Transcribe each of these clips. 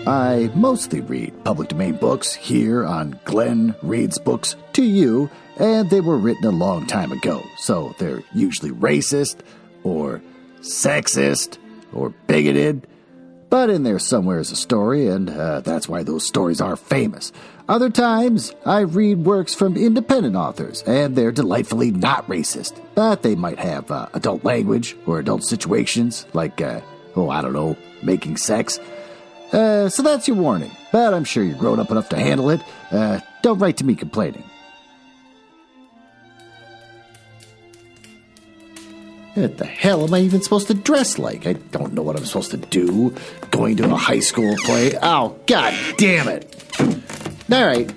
I mostly read public domain books here on Glenn Reads Books to You, and they were written a long time ago, so they're usually racist or sexist or bigoted, but in there somewhere is a story, and that's why those stories are famous. Other times, I read works from independent authors, and they're delightfully not racist, but they might have adult language or adult situations, like, making sex. So that's your warning, but I'm sure you're grown up enough to handle it. Don't write to me complaining. What the hell am I even supposed to dress like? I don't know what I'm supposed to do. Going to a high school play? Oh, god damn it. All right.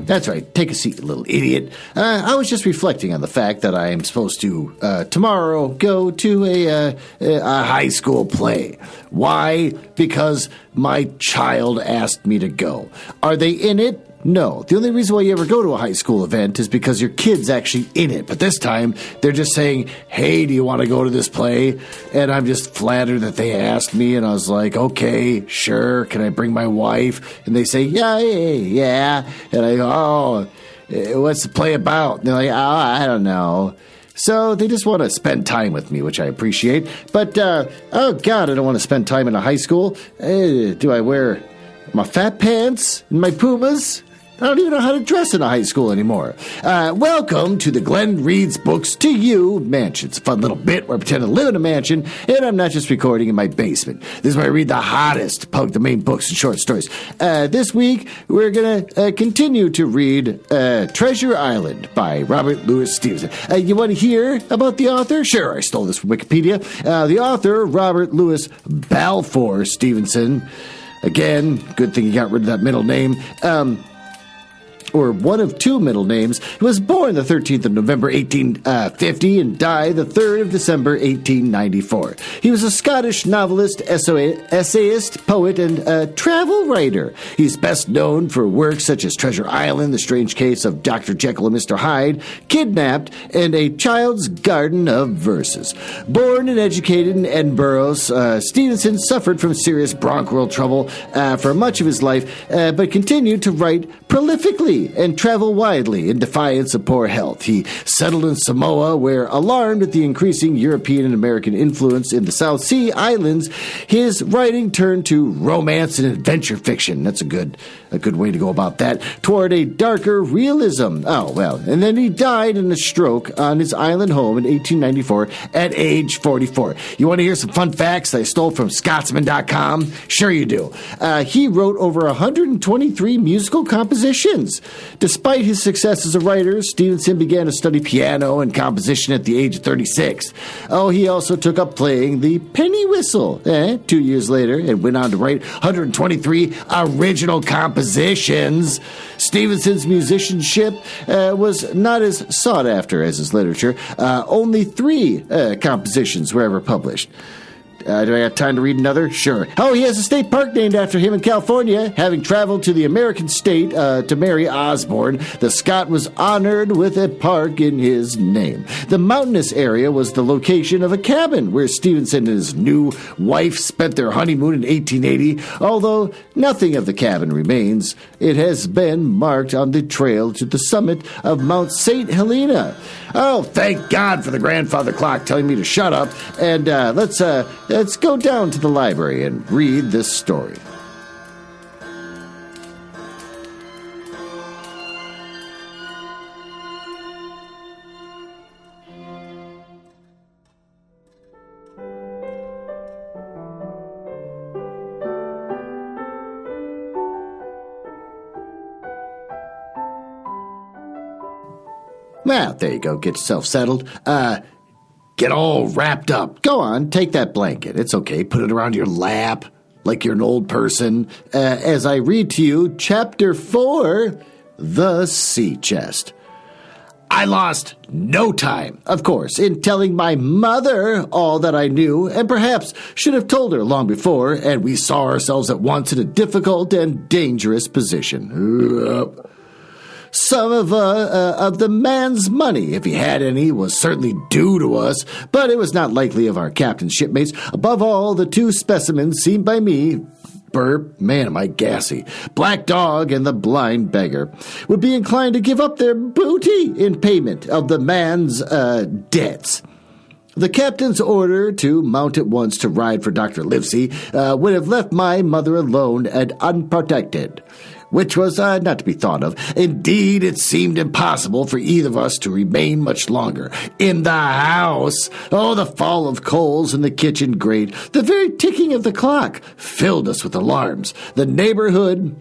That's right. Take a seat, you little idiot. I was just reflecting on the fact that I am supposed to, tomorrow, go to a high school play. Why? Because my child asked me to go. Are they in it? No. The only reason why you ever go to a high school event is because your kid's actually in it. But this time, they're just saying, hey, do you want to go to this play? And I'm just flattered that they asked me, and I was like, okay, sure. Can I bring my wife? And they say, yeah. And I go, oh, what's the play about? And they're like, oh, I don't know. So they just want to spend time with me, which I appreciate. But, oh, God, I don't want to spend time in a high school. Do I wear my fat pants and my Pumas? I don't even know how to dress in a high school anymore. Welcome to the Glenn Reads Books to You mansion. It's a fun little bit where I pretend to live in a mansion, and I'm not just recording in my basement. This is where I read the hottest public domain books and short stories. This week, we're going to continue to read Treasure Island by Robert Louis Stevenson. You want to hear about the author? Sure, I stole this from Wikipedia. The author, Robert Louis Balfour Stevenson. Again, good thing you got rid of that middle name. Or one of two middle names. He was born the 13th of November 1850 and died the 3rd of December 1894. He was a Scottish novelist, essayist, poet, and travel writer. He's best known for works such as Treasure Island, The Strange Case of Dr. Jekyll and Mr. Hyde, Kidnapped, and A Child's Garden of Verses. Born and educated in Edinburgh, Stevenson suffered from serious bronchial trouble for much of his life, but continued to write prolifically and travel widely in defiance of poor health. He settled in Samoa, where, alarmed at the increasing European and American influence in the South Sea Islands, his writing turned to romance and adventure fiction. That's a good way to go about that. Toward a darker realism. Oh, well. And then he died in a stroke on his island home in 1894 at age 44. You want to hear some fun facts that I stole from Scotsman.com? Sure you do. He wrote over 123 musical compositions. Despite his success as a writer, Stevenson began to study piano and composition at the age of 36. Oh, he also took up playing the penny whistle 2 years later and went on to write 123 original compositions. Stevenson's musicianship was not as sought after as his literature. Only 3 compositions were ever published. Do I have time to read another? Sure. Oh, he has a state park named after him in California. Having traveled to the American state to marry Osborne, the Scot was honored with a park in his name. The mountainous area was the location of a cabin where Stevenson and his new wife spent their honeymoon in 1880. Although nothing of the cabin remains, it has been marked on the trail to the summit of Mount St. Helena. Oh, thank God for the grandfather clock telling me to shut up. And let's go down to the library and read this story. Well, there you go. Get yourself settled. Get all wrapped up. Go on, take that blanket. It's okay. Put it around your lap like you're an old person. As I read to you, Chapter 4, The Sea Chest. I lost no time, of course, in telling my mother all that I knew, and perhaps should have told her long before, and we saw ourselves at once in a difficult and dangerous position. Some of the man's money, if he had any, was certainly due to us, but it was not likely of our captain's shipmates. Above all, the 2 specimens seen by me burp. Man, am I gassy. Black Dog and the blind beggar would be inclined to give up their booty in payment of the man's debts. The captain's order to mount at once to ride for Dr. Livesey would have left my mother alone and unprotected, which was not to be thought of. Indeed, it seemed impossible for either of us to remain much longer in the house. Oh, the fall of coals in the kitchen grate, the very ticking of the clock, filled us with alarms. The neighborhood,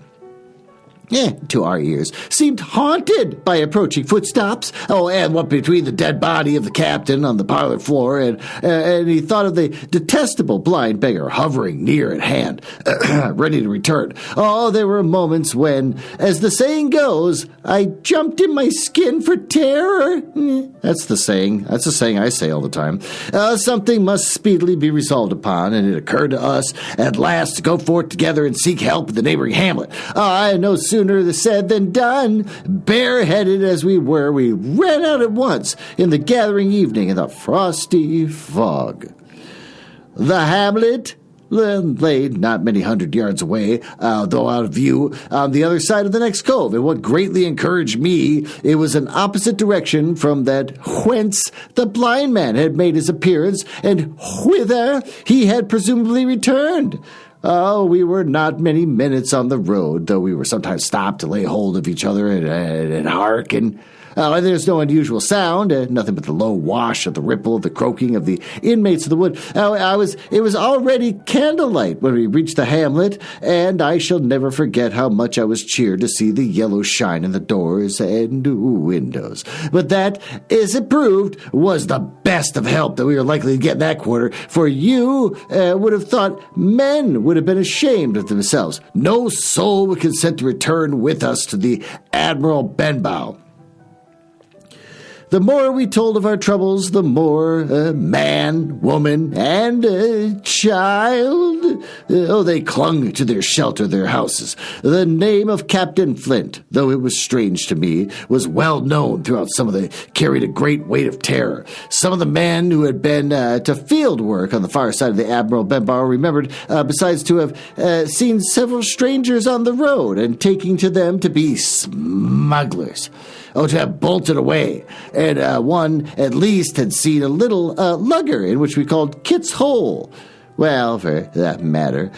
to our ears, seemed haunted by approaching footsteps. Oh, and what between the dead body of the captain on the parlor floor and he thought of the detestable blind beggar hovering near at hand, ready to return. Oh, there were moments when, as the saying goes, I jumped in my skin for terror. That's the saying. That's a saying I say all the time. Something must speedily be resolved upon, and it occurred to us at last to go forth together and seek help in the neighboring hamlet. No sooner said than done. Bareheaded as we were, we ran out at once in the gathering evening in the frosty fog. The hamlet lay not many 100 yards away, though out of view, on the other side of the next cove, and what greatly encouraged me, it was an opposite direction from that whence the blind man had made his appearance, and whither he had presumably returned. Oh, we were not many minutes on the road, though we were sometimes stopped to lay hold of each other and hearken. There's no unusual sound, nothing but the low wash of the ripple, the croaking of the inmates of the wood. It was already candlelight when we reached the hamlet, and I shall never forget how much I was cheered to see the yellow shine in the doors and windows. But that, as it proved, was the best of help that we were likely to get in that quarter, for you would have thought men would have been ashamed of themselves. No soul would consent to return with us to the Admiral Benbow. The more we told of our troubles, the more man, woman, and child, they clung to their shelter, their houses. The name of Captain Flint, though it was strange to me, was well known throughout. Some of them carried a great weight of terror. Some of the men who had been to field work on the far side of the Admiral Benbow remembered, besides, to have seen several strangers on the road and taking to them to be smugglers. To have bolted away. And one, at least, had seen a little lugger in which we called Kit's Hole. Well, for that matter,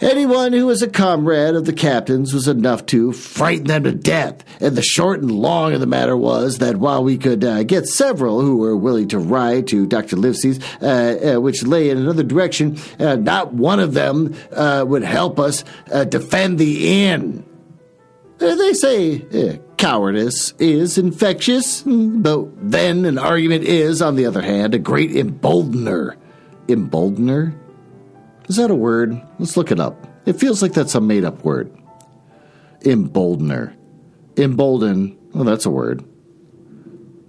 anyone who was a comrade of the captain's was enough to frighten them to death. And the short and long of the matter was that while we could get several who were willing to ride to Dr. Livesey's, which lay in another direction, not one of them would help us defend the inn. They say cowardice is infectious, but then an argument is, on the other hand, a great emboldener. Emboldener? Is that a word? Let's look it up. It feels like that's a made-up word. Emboldener. Embolden. Well, that's a word.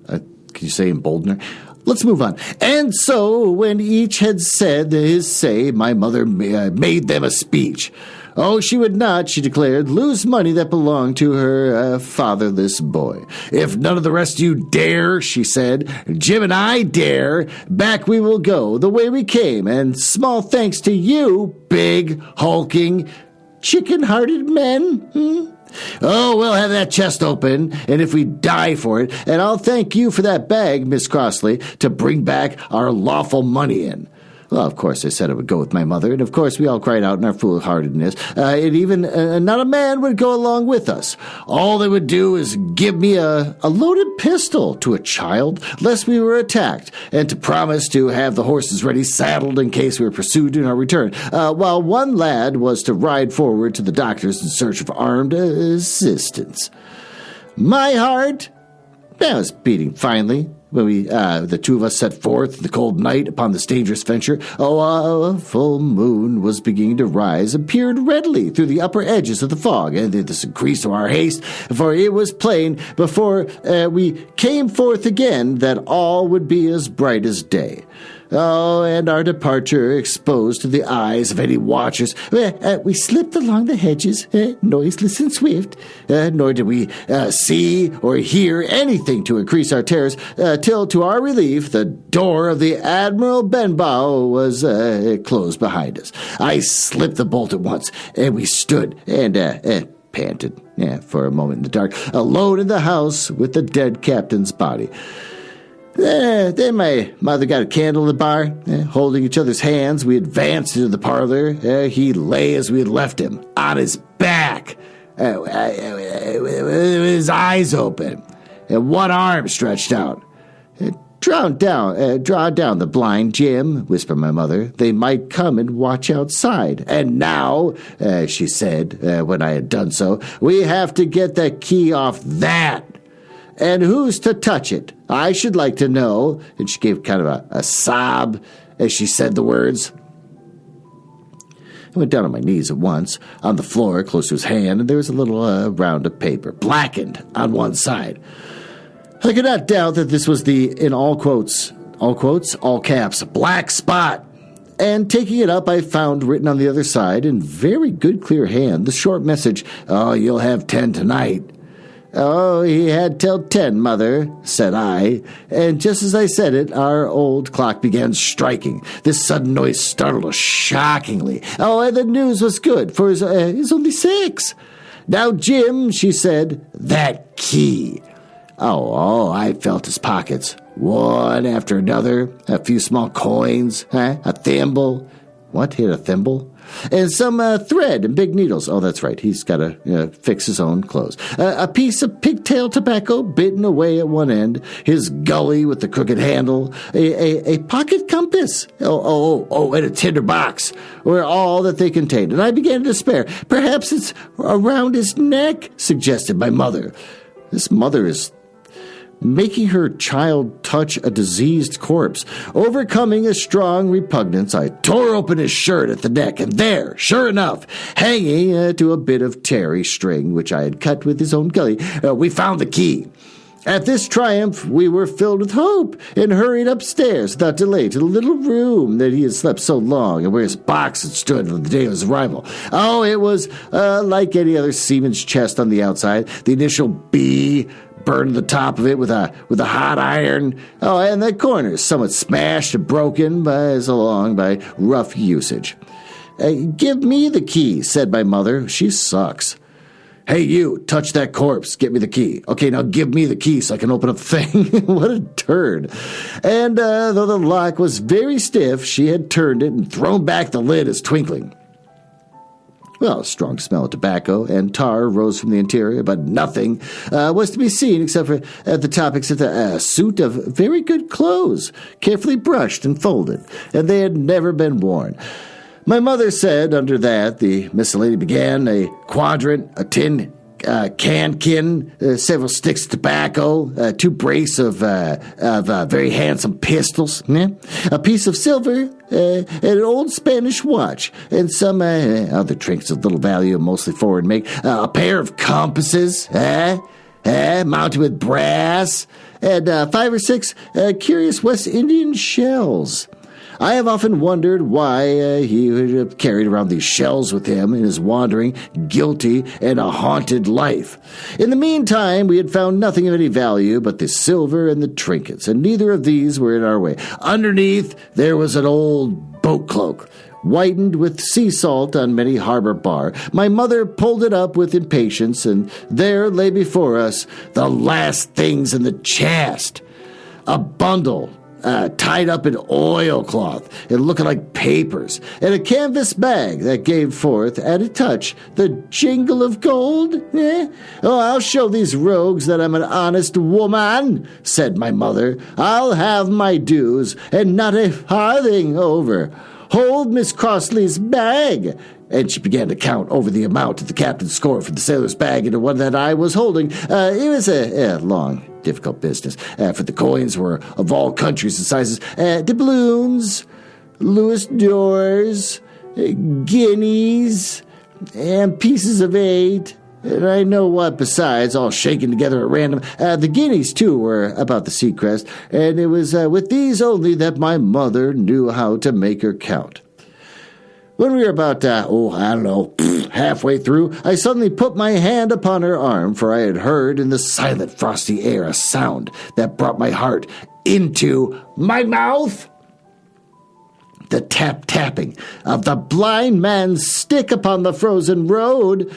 Can you say emboldener? Let's move on. And so, when each had said his say, my mother made them a speech. Oh, she would not, she declared, lose money that belonged to her fatherless boy. If none of the rest of you dare, she said, Jim and I dare, back we will go the way we came, and small thanks to you, big, hulking, chicken-hearted men. Oh, we'll have that chest open, and if we die for it, and I'll thank you for that bag, Miss Crossley, to bring back our lawful money in. Well, of course, I said I would go with my mother, and of course we all cried out in our foolhardiness. And even not a man would go along with us. All they would do is give me a loaded pistol to a child, lest we were attacked, and to promise to have the horses ready saddled in case we were pursued in our return, while one lad was to ride forward to the doctors in search of armed assistance. My heart was beating finely when the two of us set forth the cold night upon this dangerous venture. A full moon was beginning to rise and peered readily through the upper edges of the fog, and this increased our haste, for it was plain before we came forth again that all would be as bright as day. Oh, and our departure exposed to the eyes of any watchers. We slipped along the hedges, noiseless and swift, nor did we see or hear anything to increase our terrors, till, to our relief, the door of the Admiral Benbow was closed behind us. I slipped the bolt at once, and we stood and panted for a moment in the dark, alone in the house with the dead captain's body. Then my mother got a candle in the bar. Holding each other's hands, we advanced into the parlor. He lay as we had left him, on his back, with his eyes open, and one arm stretched out. Draw down the blind, Jim, whispered my mother. They might come and watch outside. And now, she said, when I had done so, we have to get the key off that. And who's to touch it? I should like to know. And she gave kind of a sob as she said the words. I went down on my knees at once, on the floor close to his hand, and there was a little round of paper, blackened on one side. I could not doubt that this was the, in all quotes, all caps, black spot. And taking it up, I found written on the other side, in very good clear hand, the short message, "Oh, you'll have 10 tonight." "Oh, he had till 10, Mother," said I, and just as I said it, our old clock began striking. This sudden noise startled us shockingly. Oh, and the news was good, for it's only 6. "Now, Jim," she said, "that key." Oh, I felt his pockets, one after another, a few small coins, a thimble. What, he had a thimble? And some thread and big needles. Oh, that's right. He's got to fix his own clothes. A piece of pigtail tobacco bitten away at one end. His gully with the crooked handle. A pocket compass. And a tinder box were all that they contained. And I began to despair. Perhaps it's around his neck, suggested my mother. This mother is making her child touch a diseased corpse. Overcoming a strong repugnance, I tore open his shirt at the neck, and there, sure enough, hanging to a bit of tarry string, which I had cut with his own gully, we found the key. At this triumph, we were filled with hope, and hurried upstairs without delay to the little room that he had slept so long, and where his box had stood on the day of his arrival. Oh, it was like any other seaman's chest on the outside, the initial B burned the top of it with a hot iron. Oh, and the corners somewhat smashed and broken by rough usage. "Give me the key," said my mother. She sucks. "Hey, you, touch that corpse. Get me the key." "Okay, now give me the key so I can open up the thing." What a turd. And though the lock was very stiff, she had turned it and thrown back the lid as twinkling. Well, a strong smell of tobacco and tar rose from the interior, but nothing was to be seen except for at the top, except a suit of very good clothes, carefully brushed and folded, and they had never been worn. My mother said under that the miscellany began: a quadrant, a tin cankin, several sticks of tobacco, 2 brace of very handsome pistols, a piece of silver, and an old Spanish watch, and some other trinkets of little value, mostly foreign make, a pair of compasses, mounted with brass, and 5 or 6 curious West Indian shells. I have often wondered why he would have carried around these shells with him in his wandering, guilty, and a haunted life. In the meantime, we had found nothing of any value but the silver and the trinkets, and neither of these were in our way. Underneath, there was an old boat cloak, whitened with sea salt on many harbor bar. My mother pulled it up with impatience, and there lay before us the last things in the chest. A bundle tied up in oilcloth and looking like papers, and a canvas bag that gave forth, at a touch, the jingle of gold. Oh, I'll show these rogues that I'm an honest woman, said my mother. I'll have my dues, and not a farthing over. Hold Miss Crossley's bag. And she began to count over the amount of the captain's score for the sailor's bag into one that I was holding. It was a long, difficult business, for the coins were of all countries and sizes. Doubloons, Louis d'ors, guineas, and pieces of 8, And I know what besides, all shaken together at random. The guineas, too, were about the seacrest, and it was with these only that my mother knew how to make her count. When we were about, halfway through, I suddenly put my hand upon her arm, for I had heard in the silent, frosty air a sound that brought my heart into my mouth. The tap-tapping of the blind man's stick upon the frozen road.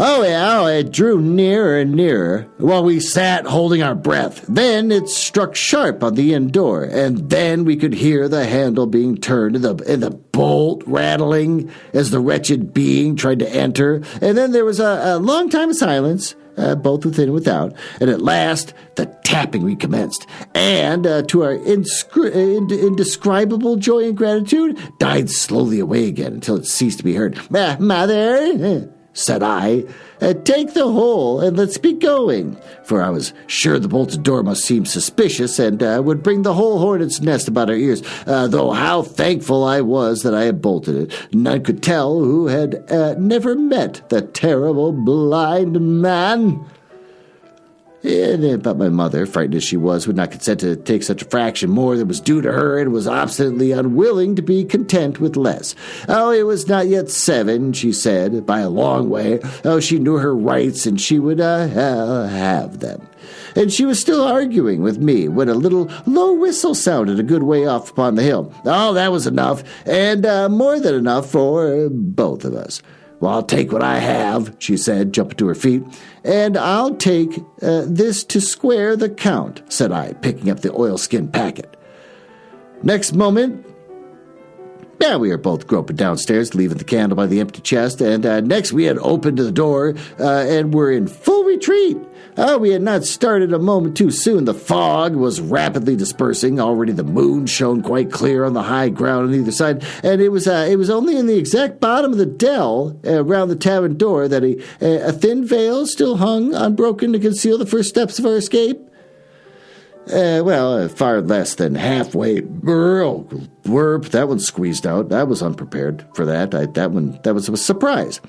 Oh, yeah, it drew nearer and nearer while we sat holding our breath. Then it struck sharp on the inn door, and then we could hear the handle being turned and the bolt rattling as the wretched being tried to enter. And then there was a long time of silence, both within and without, and at last the tapping recommenced, and to our indescribable joy and gratitude, died slowly away again until it ceased to be heard. "Mother," said I, "take the hole and let's be going," for I was sure the bolted door must seem suspicious and would bring the whole hornet's nest about our ears, though how thankful I was that I had bolted it. None could tell who had never met the terrible blind man. But my mother, frightened as she was, would not consent to take such a fraction more than was due to her, and was obstinately unwilling to be content with less. Oh, it was not yet 7, she said, by a long way. Oh, she knew her rights, and she would have them. And she was still arguing with me when a little low whistle sounded a good way off upon the hill. Oh, that was enough, and more than enough for both of us. "Well, I'll take what I have," she said, jumping to her feet. "And I'll take this to square the count," said I, picking up the oilskin packet. Next moment, we were both groping downstairs, leaving the candle by the empty chest, and next we had opened the door and were in full retreat. We had not started a moment too soon. The fog was rapidly dispersing. Already the moon shone quite clear on the high ground on either side, and it was only in the exact bottom of the dell around the tavern door that a thin veil still hung unbroken to conceal the first steps of our escape. Far less than halfway. That one squeezed out. I was unprepared for that. That was a surprise.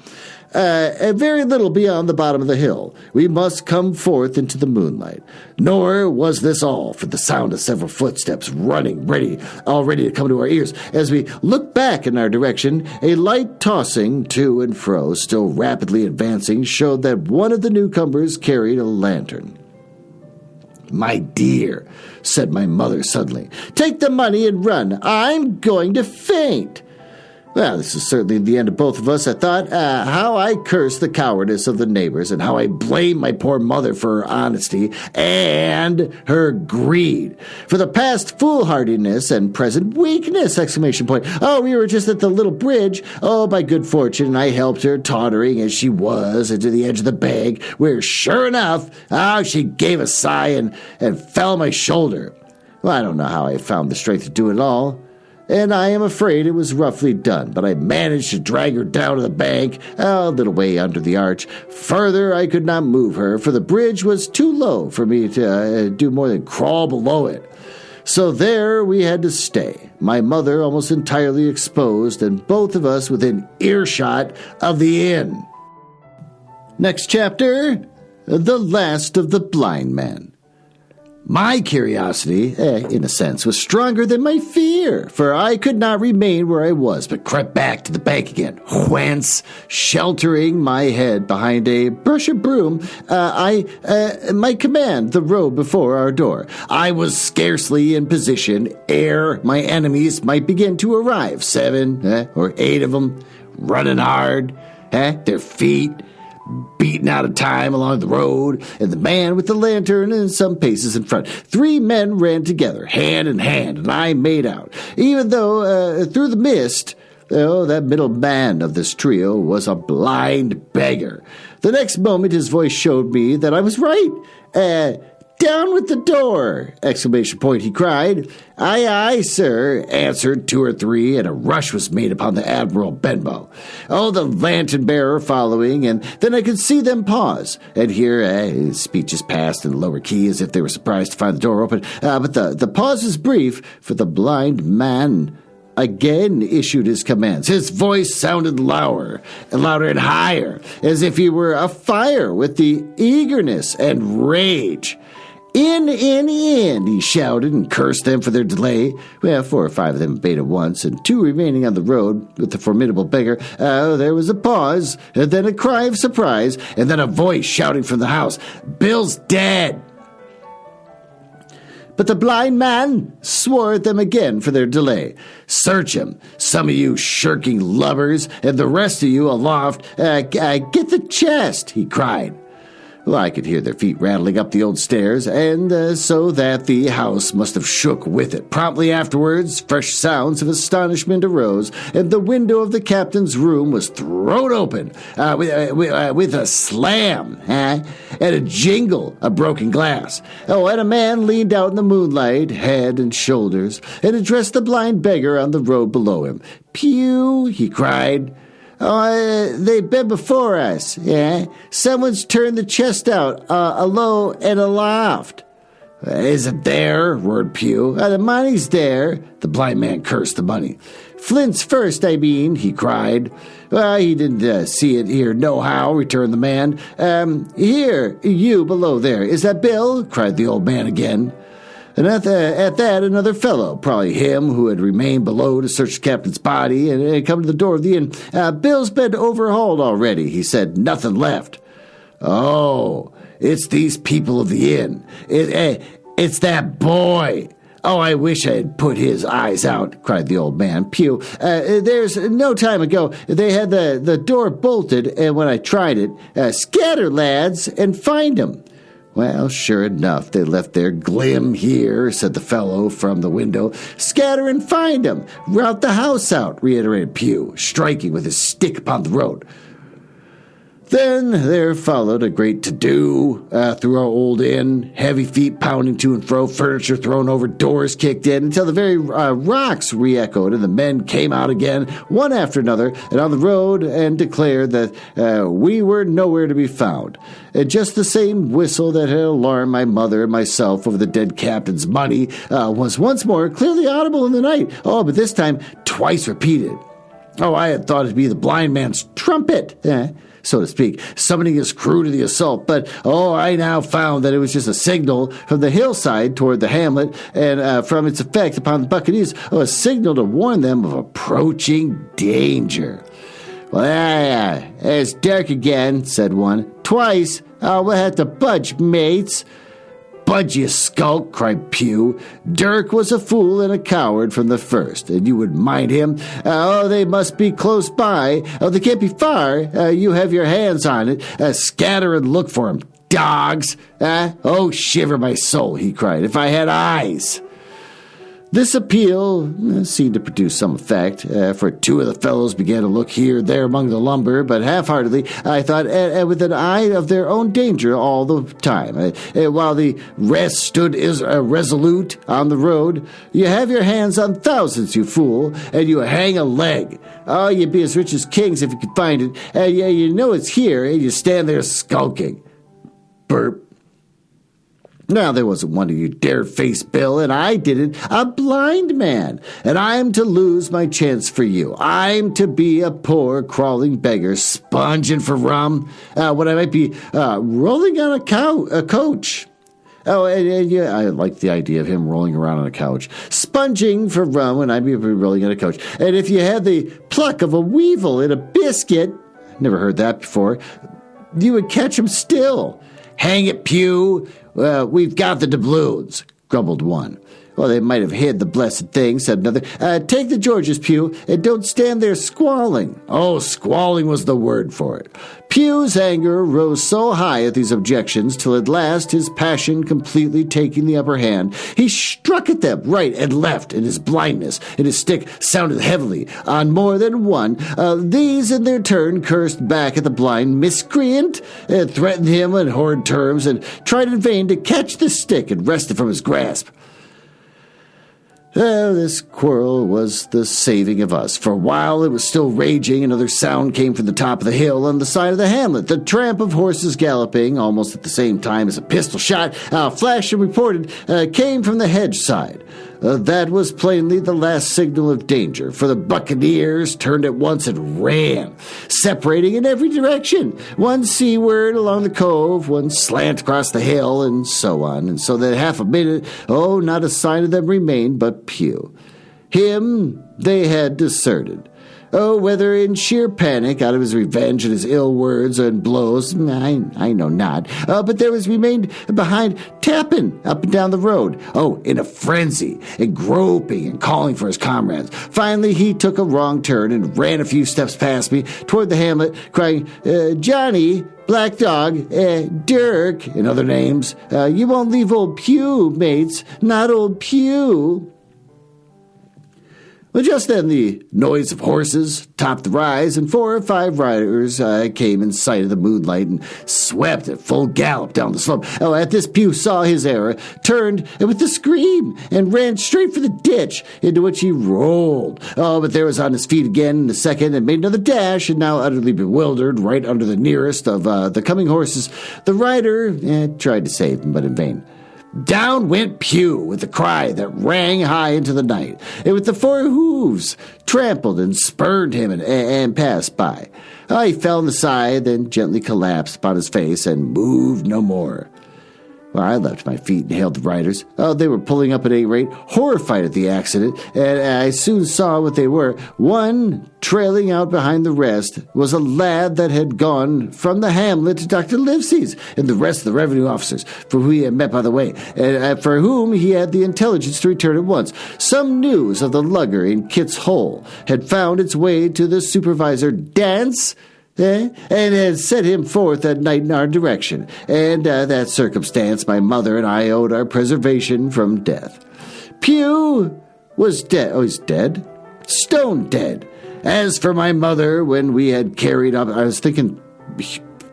Very little beyond the bottom of the hill. We must come forth into the moonlight. Nor was this all, for the sound of several footsteps running, all ready to come to our ears. As we looked back in our direction, a light tossing to and fro, still rapidly advancing, showed that one of the newcomers carried a lantern. "My dear," said my mother suddenly, "take the money and run. I'm going to faint." Well, this is certainly the end of both of us, I thought. How I curse the cowardice of the neighbors, and how I blame my poor mother for her honesty and her greed, for the past foolhardiness and present weakness! ! Oh, we were just at the little bridge. Oh, by good fortune, I helped her, tottering as she was, into the edge of the bank, where, sure enough, she gave a sigh and fell on my shoulder. Well, I don't know how I found the strength to do it all, and I am afraid it was roughly done, but I managed to drag her down to the bank, a little way under the arch. Further, I could not move her, for the bridge was too low for me to do more than crawl below it. So there we had to stay, my mother almost entirely exposed, and both of us within earshot of the inn. Next chapter, The Last of the Blind Man. My curiosity, in a sense, was stronger than my fear, for I could not remain where I was, but crept back to the bank again, whence, sheltering my head behind a brush of broom, I might command the road before our door. I was scarcely in position ere my enemies might begin to arrive, 7 or 8 of them, running hard, their feet beaten out of time along the road, and the man with the lantern and some paces in front. 3 men ran together, hand in hand, and I made out, even though through the mist, that middle man of this trio was a blind beggar. The next moment his voice showed me that I was right. "Down with the door!" ! He cried. "Aye, aye, sir," answered 2 or 3, and a rush was made upon the Admiral Benbow. Oh, the lantern-bearer following, and then I could see them pause, and hear his speeches passed in a lower key as if they were surprised to find the door open. But the pause was brief, for the blind man again issued his commands. His voice sounded louder and higher, as if he were afire with the eagerness and rage. In, he shouted and cursed them for their delay. Well, 4 or 5 of them obeyed at once, and 2 remaining on the road with the formidable beggar. There was a pause, and then a cry of surprise, and then a voice shouting from the house, "Bill's dead!" But the blind man swore at them again for their delay. "Search him, some of you shirking lubbers, and the rest of you aloft. Get the chest," he cried. Well, I could hear their feet rattling up the old stairs, and so that the house must have shook with it. Promptly afterwards, fresh sounds of astonishment arose, and the window of the captain's room was thrown open with a slam, and a jingle of broken glass. Oh, and a man leaned out in the moonlight, head and shoulders, and addressed the blind beggar on the road below him. "Pew," he cried. "Oh, they've been before us, yeah? Someone's turned the chest out, alow and aloft." "Is it there?" roared Pew. "The money's there." The blind man cursed the money. "Flint's first, I mean," he cried. "He didn't see it here nohow," returned the man. "Here, you below there. Is that Bill?" cried the old man again. And at that, another fellow, probably him who had remained below to search the captain's body, and had come to the door of the inn. "Bill's been overhauled already," he said. "Nothing left." "Oh, it's these people of the inn. It's that boy. Oh, I wish I had put his eyes out," cried the old man. "Pew, there's no time ago. They had the door bolted, and when I tried it, scatter, lads, and find him." "Well, sure enough, they left their glim here," said the fellow from the window. "Scatter and find 'em. Rout the house out," reiterated Pew, striking with his stick upon the road. Then there followed a great to-do through our old inn, heavy feet pounding to and fro, furniture thrown over, doors kicked in, until the very rocks re-echoed, and the men came out again, one after another, and on the road, and declared that we were nowhere to be found. And just the same whistle that had alarmed my mother and myself over the dead captain's money was once more clearly audible in the night. Oh, but this time twice repeated. Oh, I had thought it to be the blind man's trumpet, so to speak, summoning his crew to the assault. But, I now found that it was just a signal from the hillside toward the hamlet, and from its effect upon the buccaneers, a signal to warn them of approaching danger. "Well, it's dark again," said one. "Twice. We'll have to budge, mates." "Budge, you skulk," cried Pew. "Dirk was a fool and a coward from the first, and you would mind him. They must be close by. They can't be far. You have your hands on it. Scatter and look for 'em, dogs. Oh, shiver my soul," he cried, "if I had eyes." This appeal seemed to produce some effect, for 2 of the fellows began to look here and there among the lumber, but half-heartedly, I thought, with an eye of their own danger all the time, while the rest stood resolute on the road. "You have your hands on thousands, you fool, and you hang a leg. Oh, you'd be as rich as kings if you could find it. You know it's here, and you stand there skulking." Burp. Now, there wasn't one of you dared face Bill, and I did it, a blind man, and I'm to lose my chance for you. I'm to be a poor, crawling beggar, sponging for rum, when I might be rolling on a coach. Oh, and yeah, I like the idea of him rolling around on a couch. Sponging for rum when I'd be rolling on a couch. And if you had the pluck of a weevil in a biscuit, never heard that before, you would catch him still. "Hang it, Pew. We've got the doubloons," grumbled one. "Well, they might have hid the blessed thing," said another. "Take the Georges, Pew, and don't stand there squalling." Oh, squalling was the word for it. Pew's anger rose so high at these objections till at last, his passion completely taking the upper hand, he struck at them right and left in his blindness, and his stick sounded heavily on more than one. These in their turn cursed back at the blind miscreant, and threatened him in horrid terms, and tried in vain to catch the stick and wrest it from his grasp. This quarrel was the saving of us, for while it was still raging, another sound came from the top of the hill on the side of the hamlet. The tramp of horses galloping, almost at the same time as a pistol shot, flashed and reported, came from the hedge side. That was plainly the last signal of danger, for the buccaneers turned at once and ran, separating in every direction, one seaward along the cove, one slant across the hill, and so on, and so that half a minute, not a sign of them remained but Pew. Him they had deserted. Whether in sheer panic, out of his revenge and his ill words and blows, I know not. But there was remained behind, tapping up and down the road. In a frenzy, and groping and calling for his comrades. Finally, he took a wrong turn and ran a few steps past me toward the hamlet, crying, Johnny, Black Dog, Dirk, and other names. You won't leave old Pew, mates, not old Pew. Well, just then the noise of horses topped the rise, and 4 or 5 riders came in sight of the moonlight and swept at full gallop down the slope. At this, Pew saw his error, turned with a scream, and ran straight for the ditch, into which he rolled. But there was on his feet again in a second, and made another dash, and now utterly bewildered, right under the nearest of the coming horses. The rider tried to save him, but in vain. Down went Pew with a cry that rang high into the night, and with the 4 hooves trampled and spurned him and passed by. He fell on the side, then gently collapsed upon his face and moved no more. Well, I leapt to my feet and hailed the riders. They were pulling up at any rate, horrified at the accident, and I soon saw what they were. One, trailing out behind the rest, was a lad that had gone from the hamlet to Dr. Livesey's, and the rest of the revenue officers, for whom he had met by the way, and for whom he had the intelligence to return at once. Some news of the lugger in Kit's Hole had found its way to the supervisor Dance, and had set him forth that night in our direction, and that circumstance my mother and I owed our preservation from death. Pew was dead. He's dead? Stone dead. As for my mother, when we had carried up, I was thinking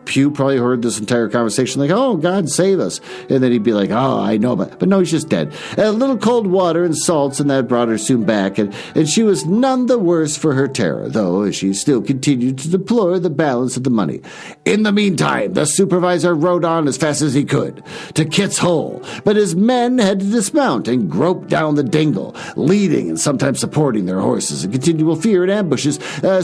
Pew probably heard this entire conversation like, God save us. And then he'd be like, I know, but no, he's just dead. A little cold water and salts, and that brought her soon back, and she was none the worse for her terror, though she still continued to deplore the balance of the money. In the meantime, the supervisor rode on as fast as he could to Kit's Hole, but his men had to dismount and grope down the dingle, leading and sometimes supporting their horses in continual fear and ambushes,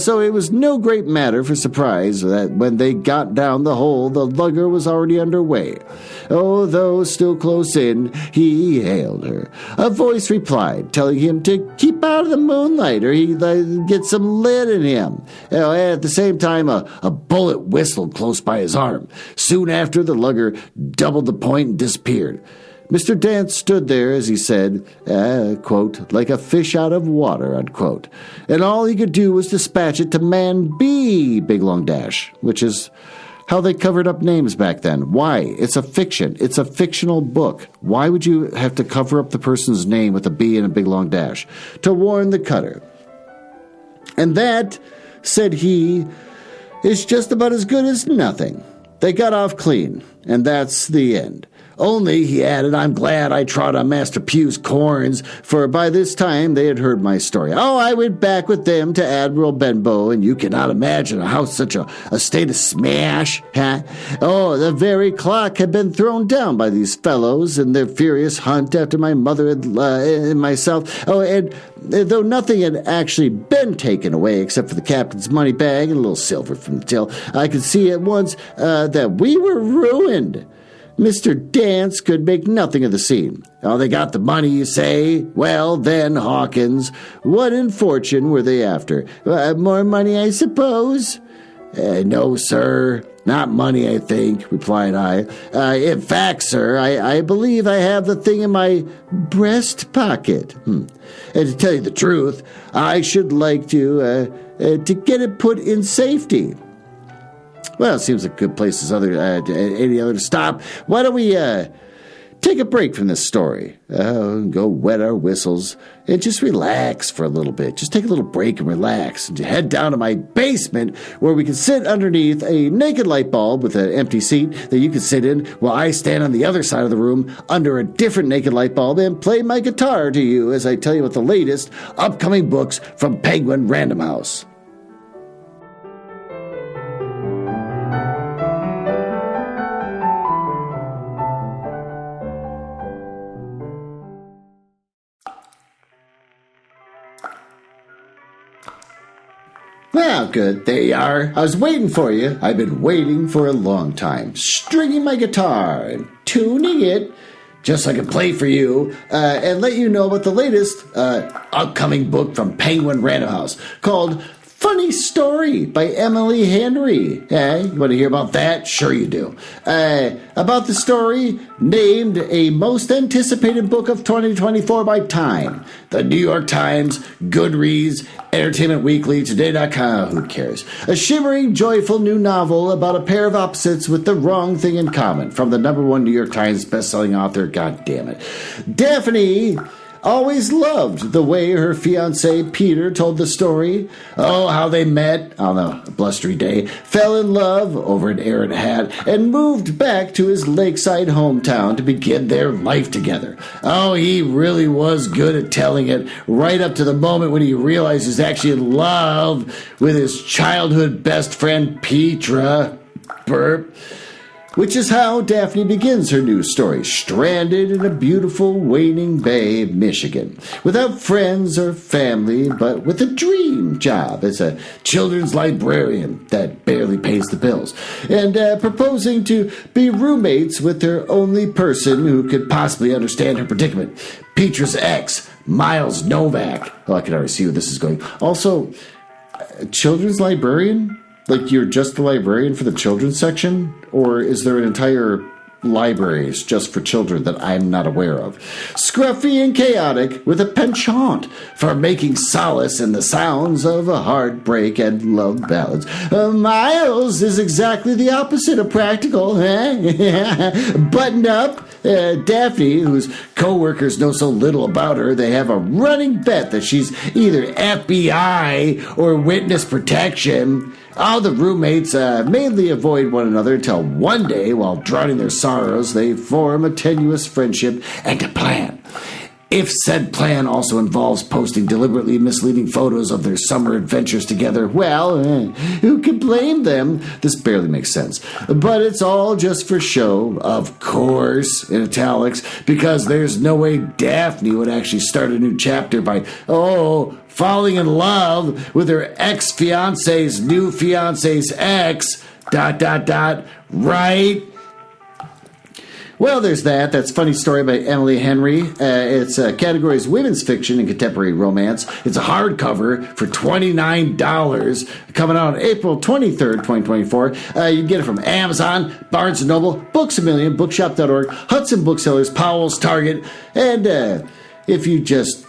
so it was no great matter for surprise that when they got down the hole, the lugger was already underway. Though still close in, he hailed her. A voice replied, telling him to keep out of the moonlight, or he'd get some lead in him. At the same time, a bullet whistled close by his arm. Soon after, the lugger doubled the point and disappeared. Mr. Dance stood there, as he said, quote, like a fish out of water, unquote. And all he could do was dispatch it to man B, big long dash, which is how they covered up names back then. Why? It's a fiction. It's a fictional book. Why would you have to cover up the person's name with a B and a big long dash? To warn the cutter. And that, said he, is just about as good as nothing. They got off clean, and that's the end. Only, he added, I'm glad I trod on Master Pew's corns, for by this time they had heard my story. I went back with them to Admiral Benbow, and you cannot imagine how such a state of smash, huh? The very clock had been thrown down by these fellows in their furious hunt after my mother and myself. And though nothing had actually been taken away except for the captain's money bag and a little silver from the till, I could see at once that we were ruined. Mr. Dance could make nothing of the scene. They got the money, you say? Well, then, Hawkins, what in fortune were they after? More money, I suppose? No, sir. Not money, I think, replied I. In fact, sir, I believe I have the thing in my breast pocket. And to tell you the truth, I should like to get it put in safety. Well, it seems like a good place as any other to stop. Why don't we take a break from this story? Go wet our whistles and just relax for a little bit. Just take a little break and relax. And head down to my basement where we can sit underneath a naked light bulb with an empty seat that you can sit in while I stand on the other side of the room under a different naked light bulb and play my guitar to you as I tell you about the latest upcoming books from Penguin Random House. Well, good. There you are. I was waiting for you. I've been waiting for a long time. Stringing my guitar and tuning it just so I can play for you and let you know about the latest upcoming book from Penguin Random House called Funny Story by Emily Henry. You want to hear about that? Sure you do. About the story named a most anticipated book of 2024 by Time. The New York Times, Goodreads, Entertainment Weekly, Today.com, who cares? A shimmering, joyful new novel about a pair of opposites with the wrong thing in common from the #1 New York Times bestselling author, God damn it, Daphne always loved the way her fiancé Peter told the story. Oh, how they met on a blustery day, fell in love over an errant hat, and moved back to his lakeside hometown to begin their life together. Oh, he really was good at telling it, right up to the moment when he realized he's actually in love with his childhood best friend Petra. Burp. Which is how Daphne begins her new story, stranded in a beautiful waning bay, Michigan, without friends or family, but with a dream job as a children's librarian that barely pays the bills, and proposing to be roommates with her only person who could possibly understand her predicament, Petra's ex, Miles Novak. Oh, I can already see where this is going. Also, a children's librarian? Like, you're just the librarian for the children's section? Or is there an entire library just for children that I'm not aware of? Scruffy and chaotic, with a penchant for making solace in the sounds of heartbreak and love ballads. Miles is exactly the opposite of practical. Buttoned up, Daphne, whose co-workers know so little about her, they have a running bet that she's either FBI or witness protection. All the roommates mainly avoid one another until one day, while drowning their sorrows, they form a tenuous friendship and a plan. If said plan also involves posting deliberately misleading photos of their summer adventures together, well, who can blame them? This barely makes sense. But it's all just for show, of course, in italics, because there's no way Daphne would actually start a new chapter by, falling in love with her ex-fiance's new fiance's ex, ... right? Well, there's that. That's Funny Story by Emily Henry. Its category is women's fiction and contemporary romance. It's a hardcover for $29, coming out on April 23rd, 2024. You can get it from Amazon, Barnes & Noble, Books A Million, Bookshop.org, Hudson Booksellers, Powell's, Target. And if you just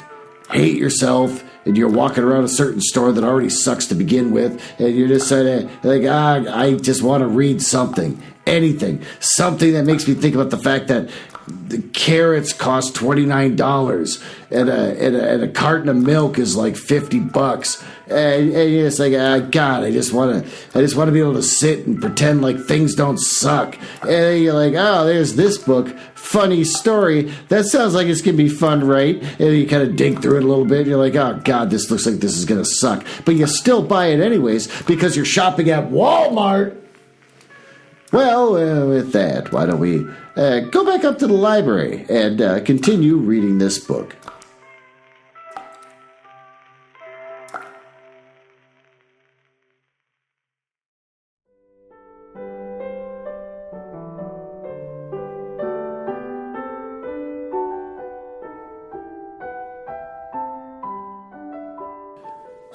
hate yourself and you're walking around a certain store that already sucks to begin with, and you're just I just want to read something. Anything. Something that makes me think about the fact that the carrots cost $29 and a carton of milk is like $50. And you're just like, God, I just want to be able to sit and pretend like things don't suck. And then you're like, there's this book, Funny Story. That sounds like it's going to be fun, right? And you kind of dig through it a little bit. And you're like, oh, God, this looks like this is going to suck. But you still buy it anyways because you're shopping at Walmart. Well, with that, why don't we go back up to the library and continue reading this book.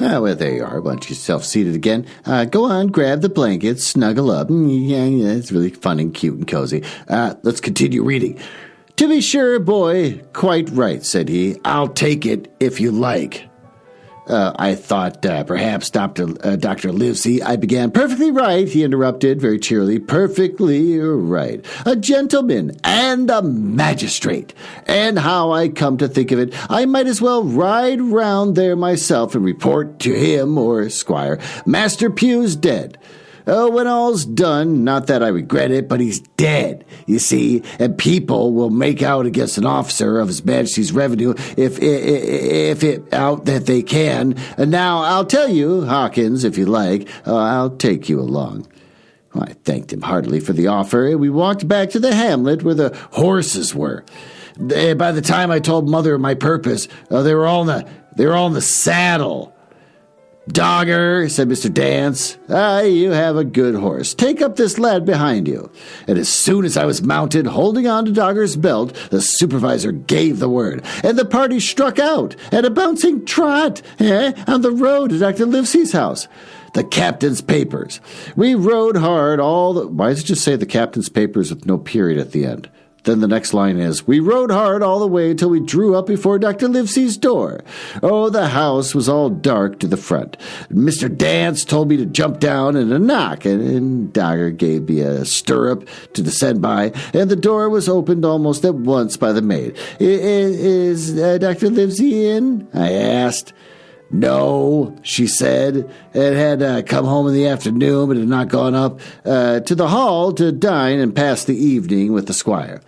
Well, there you are. Why don't you self-seated again? Go on, grab the blankets, snuggle up. Yeah, it's really fun and cute and cozy. Let's continue reading. To be sure, boy, quite right, said he. I'll take it if you like. I thought perhaps Dr. Livesey, I began. Perfectly right, he interrupted very cheerily. Perfectly right. A gentleman and a magistrate. And how I come to think of it, I might as well ride round there myself and report to him or Squire, Master Pugh's dead. When all's done, not that I regret it, but he's dead, you see, and people will make out against an officer of His Majesty's revenue if it out that they can. And now I'll tell you, Hawkins, if you like, I'll take you along. Well, I thanked him heartily for the offer, and we walked back to the hamlet where the horses were. By the time I told Mother my purpose, they were all in the saddle. Dogger, said Mr. Dance, you have a good horse. Take up this lad behind you. And as soon as I was mounted, holding on to Dogger's belt, the supervisor gave the word, and the party struck out at a bouncing trot on the road to Dr. Livesey's house. The captain's papers. We rode hard why does it just say the captain's papers with no period at the end? Then the next line is, we rode hard all the way till we drew up before Dr. Livesey's door. Oh, the house was all dark to the front. Mr. Dance told me to jump down and a knock, and Dogger gave me a stirrup to descend by, and the door was opened almost at once by the maid. Is Dr. Livesey in? I asked. No, she said, and had come home in the afternoon, but had not gone up to the hall to dine and pass the evening with the squire.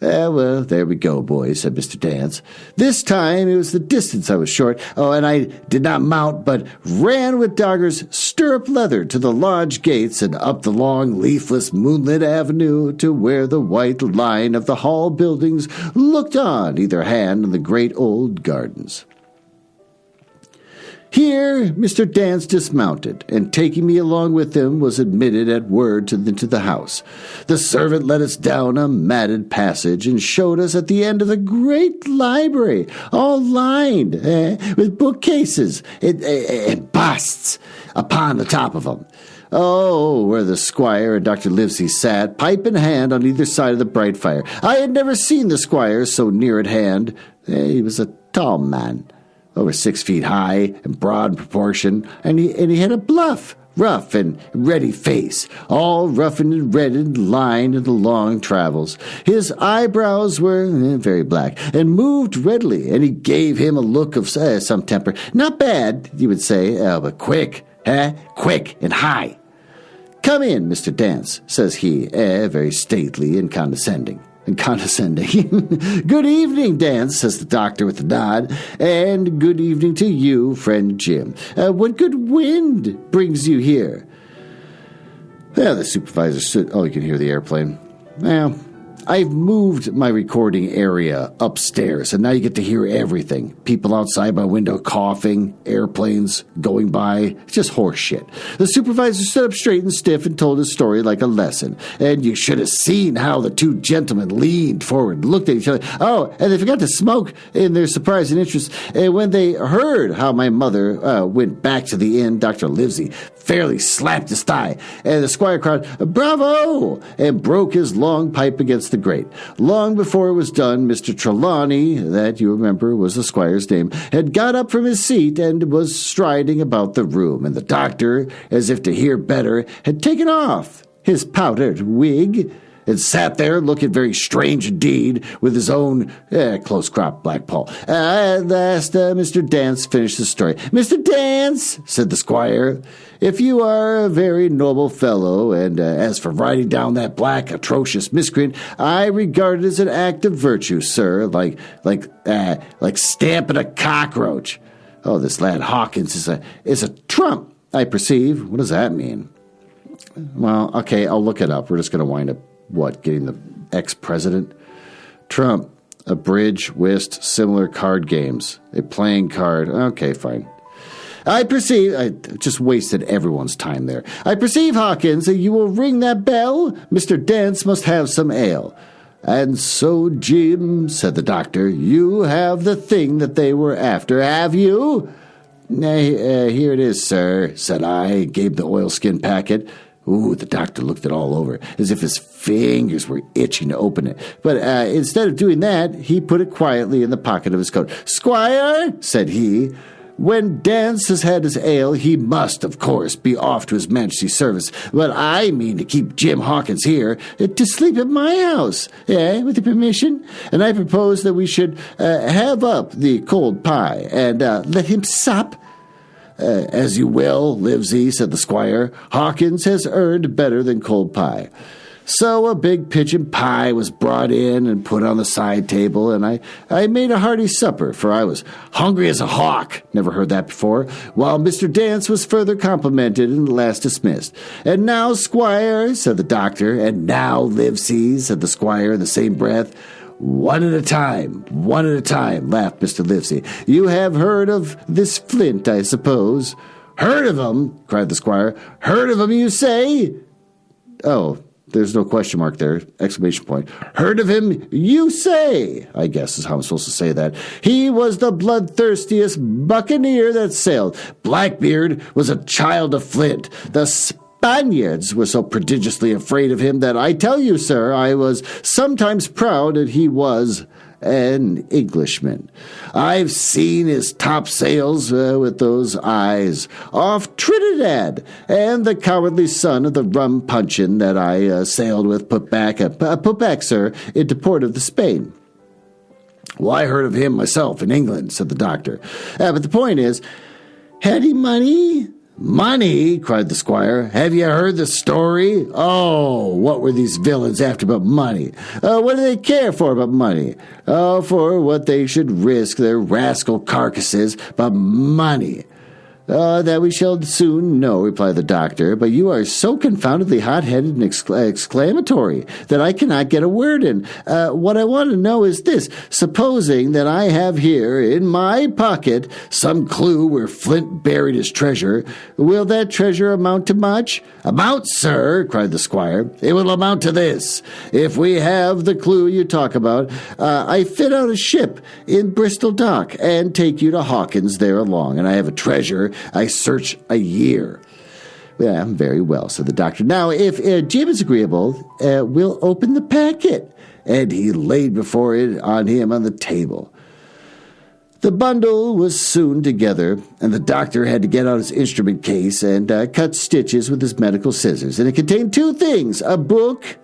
Well, there we go, boys, said Mr. Dance. This time it was the distance I was short. Oh, and I did not mount, but ran with Dogger's stirrup leather to the lodge gates and up the long, leafless, moonlit avenue to where the white line of the hall buildings looked on either hand in the great old gardens. Here Mr. Dance dismounted, and taking me along with him was admitted at word into the house. The servant led us down a matted passage and showed us at the end of the great library, all lined with bookcases and busts upon the top of them. Oh, where the squire and Dr. Livesey sat, pipe in hand on either side of the bright fire. I had never seen the squire so near at hand. He was a tall man, over 6 feet high and broad in proportion, and he had a rough and ready face, all roughened and red and lined in the long travels. His eyebrows were very black and moved readily, and he gave him a look of some temper. Not bad, you would say, but quick and high. Come in, Mr. Dance, says he, very stately and condescending. Good evening, Dance, says the doctor with a nod, and good evening to you, friend Jim. What good wind brings you here? Well, the supervisor stood. Oh, you can hear the airplane. Well, I've moved my recording area upstairs, and now you get to hear everything. People outside my window coughing, airplanes going by. It's just horse shit. The supervisor stood up straight and stiff and told his story like a lesson. And you should have seen how the two gentlemen leaned forward and looked at each other. Oh, and they forgot to smoke in their surprise and interest. And when they heard how my mother went back to the inn, Dr. Livesey fairly slapped his thigh, and the squire cried, "Bravo!" and broke his long pipe against the grate. Long before it was done, Mr. Trelawney, that you remember was the squire's name, had got up from his seat and was striding about the room, and the doctor, as if to hear better, had taken off his powdered wig and sat there looking very strange indeed with his own close-cropped black poll. At last, Mr. Dance finished the story. "Mr. Dance," said the squire, "if you are a very noble fellow, and as for writing down that black, atrocious miscreant, I regard it as an act of virtue, sir, like stamping a cockroach. Oh, this lad Hawkins is a trump, I perceive." What does that mean? Well, okay, I'll look it up. We're just going to wind up getting the ex-president? Trump, a bridge, whist, similar card games, a playing card. Okay, fine. I just wasted everyone's time there. "I perceive, Hawkins, that you will ring that bell. Mr. Dance must have some ale." "And so, Jim," said the doctor, "you have the thing that they were after, have you?" Here it is, sir," said I, gave the oilskin packet. Ooh, the doctor looked it all over, as if his fingers were itching to open it. But instead of doing that, he put it quietly in the pocket of his coat. "Squire," said he, "when Dance has had his ale, he must, of course, be off to his Majesty's service. But I mean to keep Jim Hawkins here, to sleep at my house, with your permission. And I propose that we should have up the cold pie, and let him sup." "As you will, Livesey," said the squire. "Hawkins has earned better than cold pie." So a big pigeon pie was brought in and put on the side table, and I made a hearty supper, for I was hungry as a hawk, never heard that before, while Mr. Dance was further complimented and at last dismissed. "And now, squire," said the doctor. "And now, Livesey," said the squire in the same breath. One at a time, laughed Mr. Livesey. "You have heard of this flint, I suppose?" Heard of him? Cried the squire. Heard of him, you say? Oh, there's no question mark there. Exclamation point. Heard of him, you say? I guess is how I'm supposed to say that. He was the bloodthirstiest buccaneer that sailed. Blackbeard was a child of flint. The Spaniards were so prodigiously afraid of him that I tell you, sir, I was sometimes proud that he was an Englishman. I've seen his topsails with those eyes off Trinidad, and the cowardly son of the rum puncheon that I sailed with put back, sir, into port of the Spain. Well, I heard of him myself in England, said the doctor. But the point is, had he money? Money, cried the squire. Have you heard the story? Oh, what were these villains after but money? What do they care for but money? For what they should risk their rascal carcasses but money. That we shall soon know, replied the doctor, but you are so confoundedly hot-headed and exclamatory that I cannot get a word in. What I want to know is this. Supposing that I have here in my pocket some clue where Flint buried his treasure, will that treasure amount to much? Amount, sir, cried the squire. It will amount to this. If we have the clue you talk about, I fit out a ship in Bristol Dock and take you to Hawkins there along, and I have a treasure I search a year. Yeah, very well, said the doctor. Now, if Jim is agreeable, we'll open the packet. And he laid before it on him on the table. The bundle was soon together, and the doctor had to get out his instrument case and cut stitches with his medical scissors. And it contained two things, a book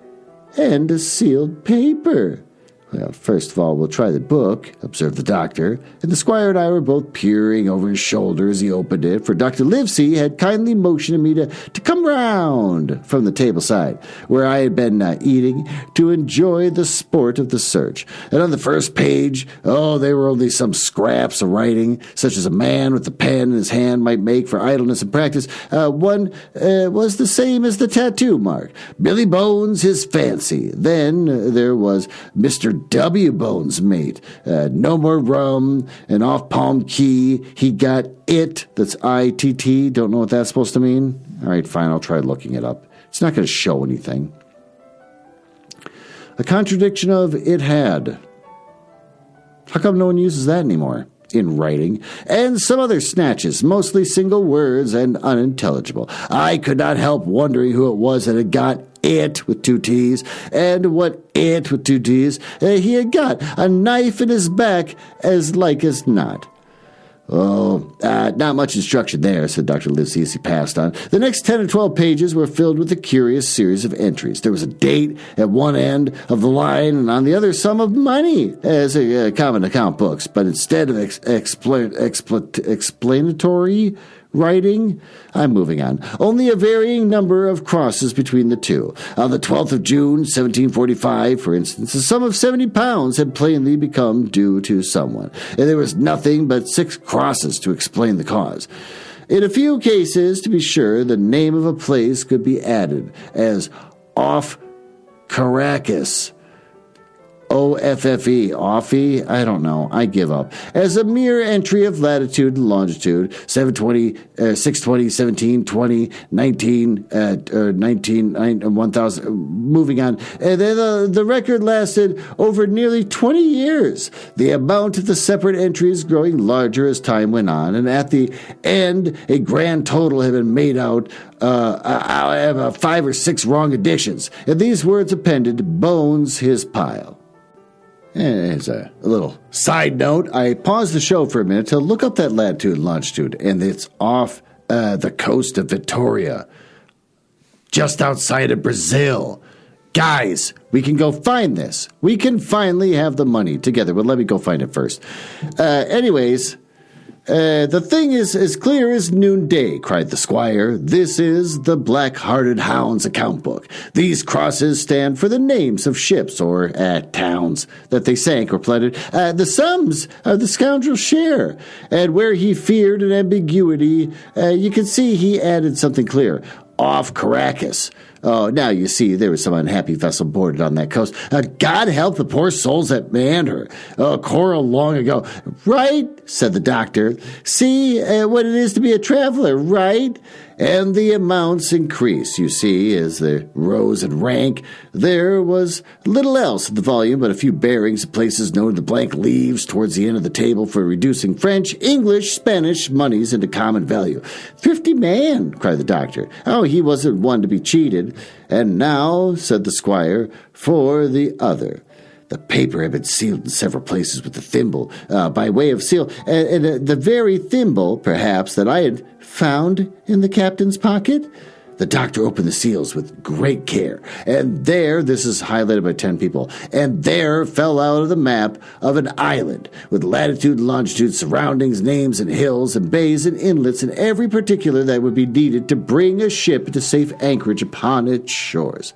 and a sealed paper. Well, first of all, we'll try the book, observed the doctor, and the squire and I were both peering over his shoulder as he opened it, for Dr. Livesey had kindly motioned me to come round from the table side, where I had been eating, to enjoy the sport of the search. And on the first page, they were only some scraps of writing, such as a man with a pen in his hand might make for idleness and practice. One was the same as the tattoo mark. Billy Bones, his fancy. Then there was Mr. W. Bones, mate. No more rum, and off Palm Key, he got it. That's ITT. Don't know what that's supposed to mean. All right, fine, I'll try looking it up. It's not going to show anything. A contradiction of it had. How come no one uses that anymore? In writing, and some other snatches, mostly single words and unintelligible. I could not help wondering who it was that had got it with two T's, and what it with two T's he had got. A knife in his back, as like as not. Not much instruction there, said Dr. Livesey as he passed on. The next 10 or 12 pages were filled with a curious series of entries. There was a date at one end of the line, and on the other sum of money, as common account books. But instead of explanatory writing, I'm moving on. Only a varying number of crosses between the two. On the 12th of June, 1745, for instance, a sum of £70 had plainly become due to someone, and there was nothing but 6 crosses to explain the cause. In a few cases, to be sure, the name of a place could be added, as off Caracas. OFFE, Offie, I don't know, I give up. As a mere entry of latitude and longitude, 720, 620, 17, 20, 19, 1000, moving on. And then the record lasted over nearly 20 years. The amount of the separate entries growing larger as time went on, and at the end, a grand total had been made out I have 5 or 6 wrong additions, and these words appended, Bones his pile. And as a little side note, I paused the show for a minute to look up that latitude and longitude, and it's off the coast of Victoria, just outside of Brazil. Guys, we can go find this. We can finally have the money together, but let me go find it first. The thing is as clear as noonday, cried the squire. This is the Black-Hearted Hound's account book. These crosses stand for the names of ships or towns that they sank or plundered. The sums are the scoundrel's share. And where he feared an ambiguity, you can see he added something clear. Off Caracas. Oh, now you see there was some unhappy vessel boarded on that coast. God help the poor souls that manned her. Coral long ago. Right, said the doctor. See what it is to be a traveler, right? And the amounts increase, you see, as they rose in rank. There was little else in the volume but a few bearings of places known to blank leaves towards the end of the table for reducing French, English, Spanish moneys into common value. Thrifty man, cried the doctor. Oh, he wasn't one to be cheated. And now, said the squire, for the other. The paper had been sealed in several places with the thimble, by way of seal, and the very thimble, perhaps, that I had found in the captain's pocket. The doctor opened the seals with great care, and there, this is highlighted by 10 people, and there fell out of the map of an island, with latitude and longitude, surroundings, names, and hills, and bays, and inlets, and every particular that would be needed to bring a ship into safe anchorage upon its shores.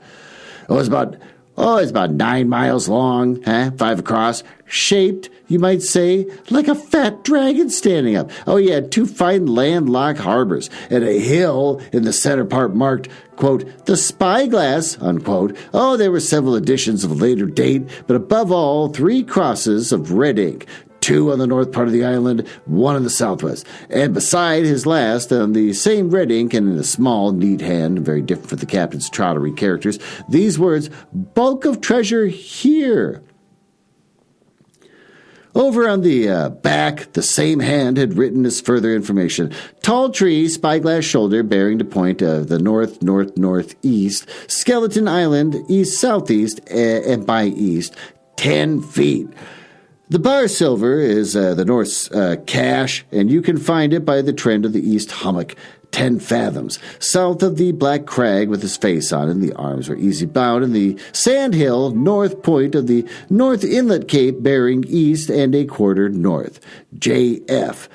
It's about 9 miles long, 5 across, shaped, you might say, like a fat dragon standing up. Oh, yeah, 2 fine landlocked harbors, and a hill in the center part marked, quote, the Spyglass, unquote. Oh, there were several editions of a later date, but above all, 3 crosses of red ink, 2 on the north part of the island, 1 on the southwest. And beside his last, on the same red ink and in a small, neat hand, very different from the captain's trottery characters, these words, bulk of treasure here. Over on the back, the same hand had written as further information. Tall tree, spyglass shoulder, bearing to point of the north-north-northeast, skeleton island, east-southeast, and by east, 10 feet. The bar silver is the North's cash, and you can find it by the trend of the east hummock, 10 fathoms, south of the black crag with his face on, and the arms were easy bound, and the sand hill, north point of the North Inlet Cape, bearing east and a quarter north, J.F.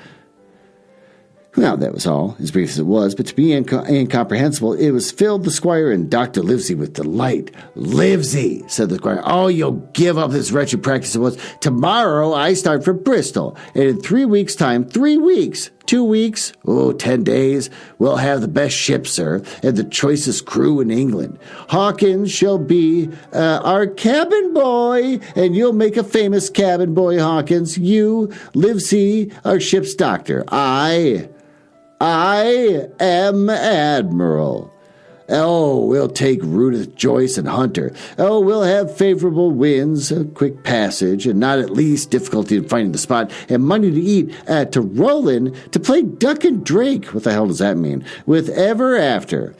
Well, that was all, as brief as it was, but to me incomprehensible, it was filled the squire and Dr. Livesey with delight. Livesey, said the squire, oh, you'll give up this wretched practice at once. Tomorrow I start for Bristol, and in 3 weeks' time, 3 weeks, 2 weeks, 10 days, we'll have the best ship, sir, and the choicest crew in England. Hawkins shall be our cabin boy, and you'll make a famous cabin boy, Hawkins. You, Livesey, our ship's doctor. I am Admiral. Oh, we'll take Rudith, Joyce, and Hunter. Oh, we'll have favorable winds, a quick passage, and not at least difficulty in finding the spot, and money to eat, to roll in, to play duck and drake. What the hell does that mean? With ever after.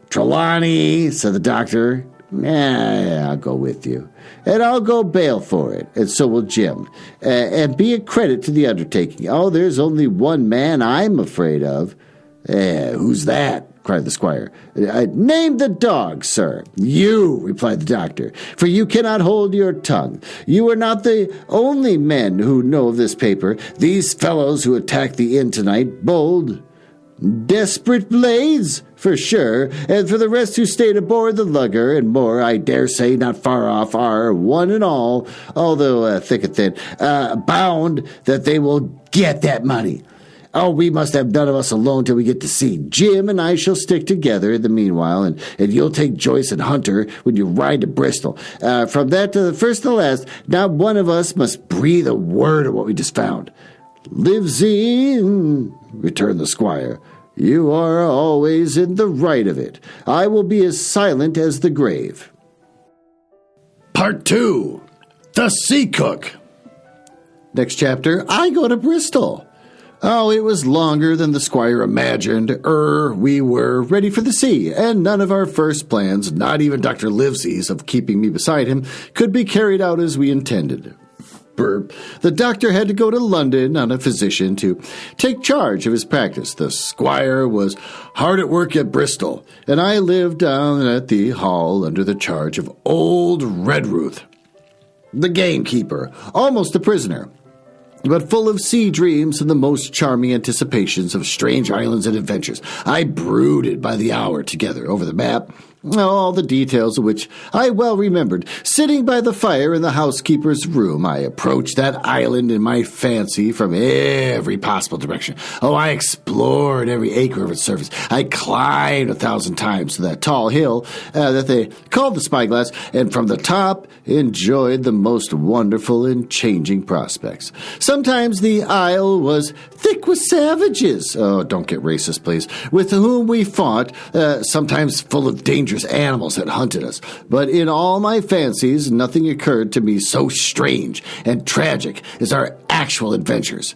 Trelawney, said the doctor. I'll go with you. And I'll go bail for it, and so will Jim. And be a credit to the undertaking. Oh, there's only one man I'm afraid of. Who's that? Cried the squire. Name the dog, sir. You, replied the doctor, for you cannot hold your tongue. You are not the only men who know of this paper. These fellows who attacked the inn tonight, bold, desperate blades, for sure, and for the rest who stayed aboard the lugger, and more, I dare say, not far off, are, one and all, although thick and thin, bound that they will get that money. Oh, we must have none of us alone till we get to sea. Jim and I shall stick together in the meanwhile, and you'll take Joyce and Hunter when you ride to Bristol. From that to the first to the last, not one of us must breathe a word of what we just found. Livesey, returned the squire, you are always in the right of it. I will be as silent as the grave. Part 2. The Sea Cook. Next chapter, I go to Bristol. Oh, it was longer than the squire imagined. We were ready for the sea, and none of our first plans, not even Dr. Livesey's of keeping me beside him, could be carried out as we intended. The doctor had to go to London on a physician to take charge of his practice. The squire was hard at work at Bristol, and I lived down at the hall under the charge of old Redruth, the gamekeeper, almost a prisoner, but full of sea dreams and the most charming anticipations of strange islands and adventures. I brooded by the hour together over the map, all the details of which I well remembered. Sitting by the fire in the housekeeper's room, I approached that island in my fancy from every possible direction. Oh, I explored every acre of its surface. I climbed 1,000 times to that tall hill that they called the Spyglass, and from the top enjoyed the most wonderful and changing prospects. Sometimes the isle was thick with savages. Oh, don't get racist, please. With whom we fought, sometimes full of dangerous animals that hunted us. But in all my fancies, nothing occurred to me so strange and tragic as our actual adventures.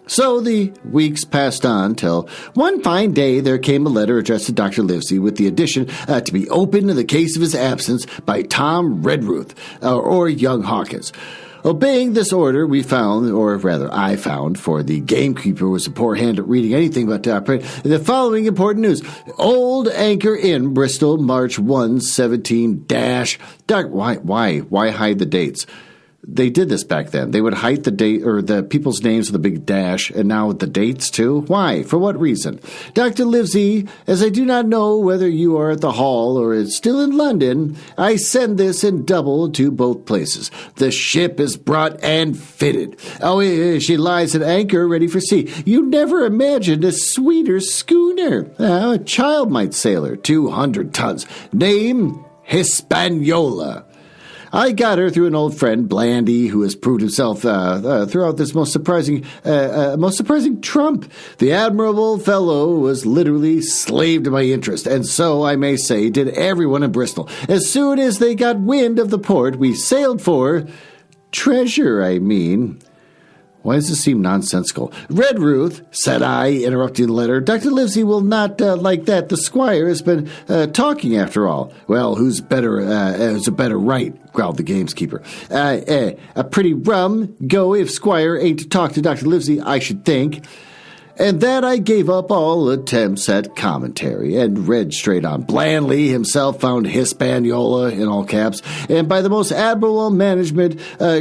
So the weeks passed on till one fine day there came a letter addressed to Dr. Livesey with the addition to be opened in the case of his absence by Tom Redruth or young Hawkins. Obeying this order, we found, or rather I found, for the gamekeeper was a poor hand at reading anything but the following important news. Old Anchor Inn, Bristol, March 1, 17 dash. Why hide the dates? They did this back then. They would hide the date or the people's names with a big dash, and now with the dates too. Why? For what reason? Dr. Livesey, as I do not know whether you are at the Hall or is still in London, I send this in double to both places. The ship is brought and fitted. Oh, she lies at anchor, ready for sea. You never imagined a sweeter schooner. A child might sail her, 200 tons. Name, Hispaniola. I got her through an old friend, Blandy, who has proved himself throughout this most surprising trump. The admirable fellow was literally slave to my interest, and so, I may say, did everyone in Bristol. As soon as they got wind of the port, we sailed for treasure, I mean. Why does this seem nonsensical? Redruth, said I, interrupting the letter, Dr. Livesey will not like that. The squire has been talking after all. Well, who's a better right, growled the gamekeeper. A pretty rum go if squire ain't to talk to Dr. Livesey, I should think. And that I gave up all attempts at commentary and read straight on. Blandly himself found Hispaniola in all caps, and by the most admirable management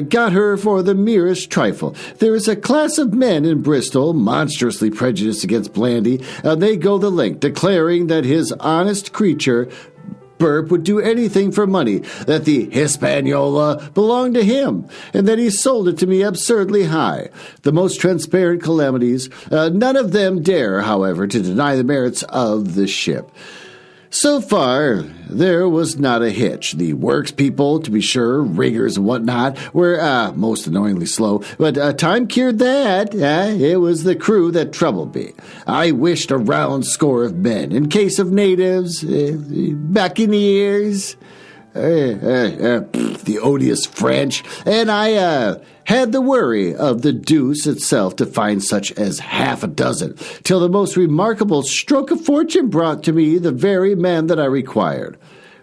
got her for the merest trifle. There is a class of men in Bristol monstrously prejudiced against Blandy, and they go the length, declaring that his honest creature Burp would do anything for money, that the Hispaniola belonged to him, and that he sold it to me absurdly high. The most transparent calamities, none of them dare, however, to deny the merits of the ship. So far, there was not a hitch. The works people, to be sure, riggers and whatnot, were most annoyingly slow, but time cured that. It was the crew that troubled me. I wished a round score of men, in case of natives, buccaneers, the odious French, and I had the worry of the deuce itself to find such as half a dozen, till the most remarkable stroke of fortune brought to me the very man that I required.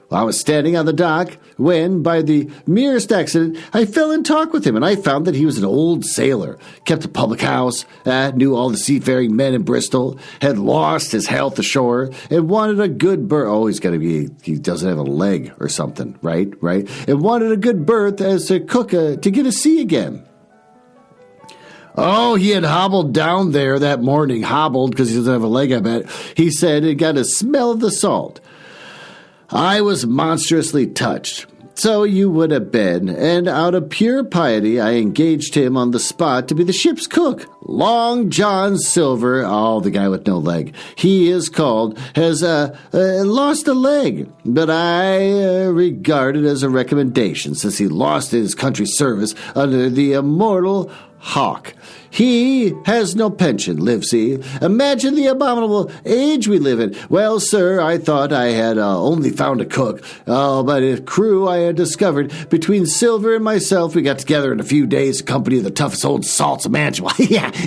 I was standing on the dock when, by the merest accident, I fell in talk with him, and I found that he was an old sailor, kept a public house, knew all the seafaring men in Bristol, had lost his health ashore, and wanted a good berth. Oh, he doesn't have a leg or something, right? And wanted a good berth as a cook to get to sea again. Oh, he had hobbled down there that morning, because he doesn't have a leg, I bet. He said it got a smell of the salt. I was monstrously touched. So you would have been, and out of pure piety I engaged him on the spot to be the ship's cook. Long John Silver, the guy with no leg, he is called, has lost a leg, but I regard it as a recommendation, since he lost his country's service under the immortal Hawk. He has no pension, Livesey. Imagine the abominable age we live in. Well, sir, I thought I had only found a cook. But a crew I had discovered. Between Silver and myself, we got together in a few days, accompanied the toughest old salts imaginable.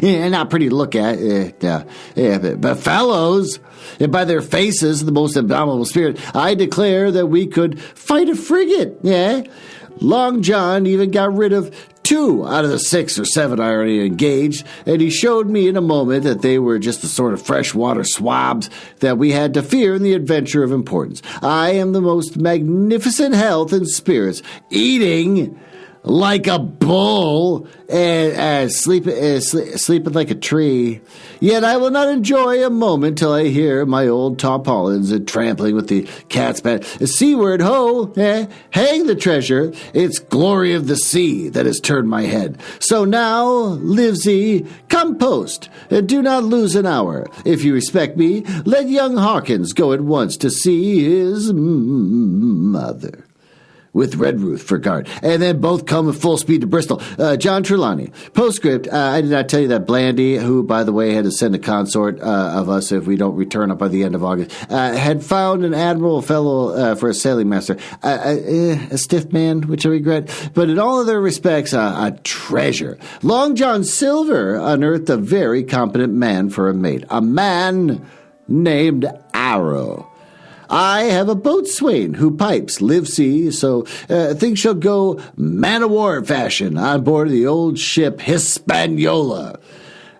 Not pretty to look at. But fellows, and by their faces, the most abominable spirit, I declare that we could fight a frigate. Long John even got rid of 2 out of the 6 or 7 I already engaged, and he showed me in a moment that they were just the sort of freshwater swabs that we had to fear in the adventure of importance. I am the most magnificent health and spirits, eating like a bull and sleeping like a tree. Yet I will not enjoy a moment till I hear my old tarpaulins trampling with the cat's pad. Seaward, ho, hang the treasure. It's glory of the sea that has turned my head. So now, Livesey, come post, and do not lose an hour. If you respect me, let young Hawkins go at once to see his mother. With Redruth for guard. And then both come at full speed to Bristol. John Trelawney. Postscript, I did not tell you that Blandy, who, by the way, had to send a consort of us if we don't return up by the end of August, had found an admirable fellow for a sailing master. A stiff man, which I regret, but in all other respects, a treasure. Long John Silver unearthed a very competent man for a mate. A man named Arrow. I have a boatswain who pipes, Livesey, so things shall go man-of-war fashion on board the old ship Hispaniola.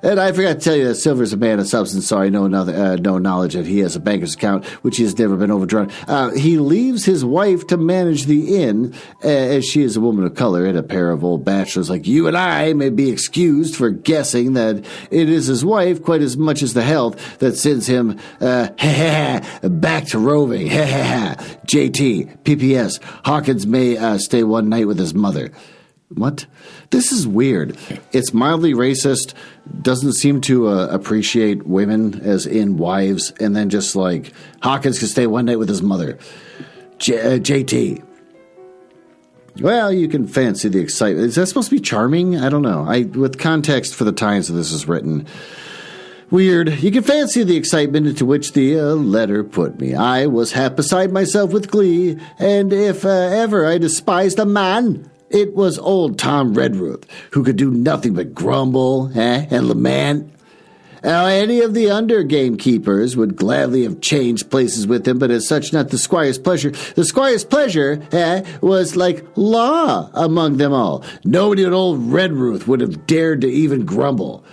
And I forgot to tell you that Silver's a man of substance, so I know no knowledge that he has a banker's account, which he has never been overdrawn. He leaves his wife to manage the inn, as she is a woman of color, and a pair of old bachelors like you and I may be excused for guessing that it is his wife quite as much as the health that sends him, back to roving, JT, PPS, Hawkins may stay one night with his mother. What? This is weird. It's mildly racist, doesn't seem to appreciate women as in wives, and then just like, Hawkins can stay one night with his mother. JT. Well, you can fancy the excitement. Is that supposed to be charming? I don't know. With context for the times that this is written, weird. You can fancy the excitement into which the letter put me. I was half beside myself with glee, and if ever I despised a man, it was old Tom Redruth, who could do nothing but grumble and lament. Now, any of the under gamekeepers would gladly have changed places with him, but as such not the squire's pleasure. The squire's pleasure was like law among them all. Nobody but old Redruth would have dared to even grumble.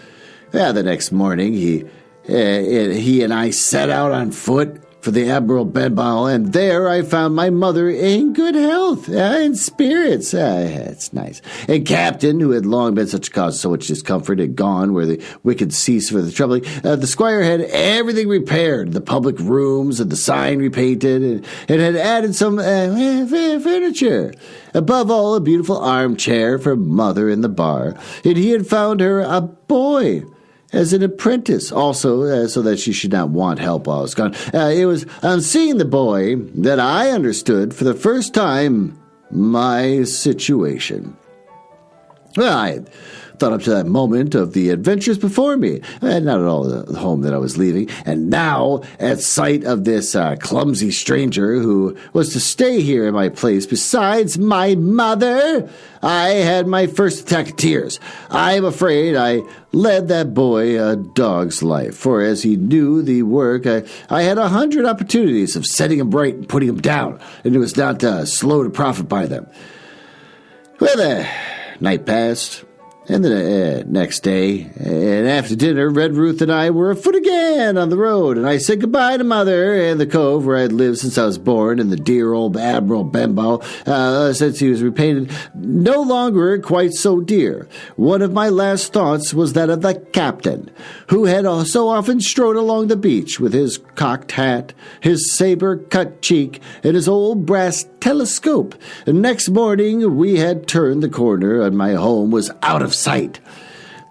Well, the next morning, he and I set out on foot for the Admiral Benbow, and there I found my mother in good health and spirits. It's nice. And Captain, who had long been such a cause of so much discomfort, had gone where the wicked cease for the troubling. The squire had everything repaired, the public rooms and the sign repainted, and had added some furniture. Above all, a beautiful armchair for mother in the bar. And he had found her a boy as an apprentice, also so that she should not want help while I was gone. It was on seeing the boy that I understood for the first time my situation. Well, I had thought up to that moment of the adventures before me, not at all the home that I was leaving, and now, at sight of this clumsy stranger who was to stay here in my place besides my mother, I had my first attack of tears. I am afraid I led that boy a dog's life, for as he knew the work, I had 100 opportunities of setting him right and putting him down, and it was not slow to profit by them. Well, the night passed. And the next day, and after dinner, Redruth and I were afoot again on the road, and I said goodbye to Mother and the cove where I'd lived since I was born, and the dear old Admiral Benbow, since he was repainted, no longer quite so dear. One of my last thoughts was that of the captain, who had so often strode along the beach with his cocked hat, his saber-cut cheek, and his old brass telescope. And next morning, we had turned the corner, and my home was out of sight.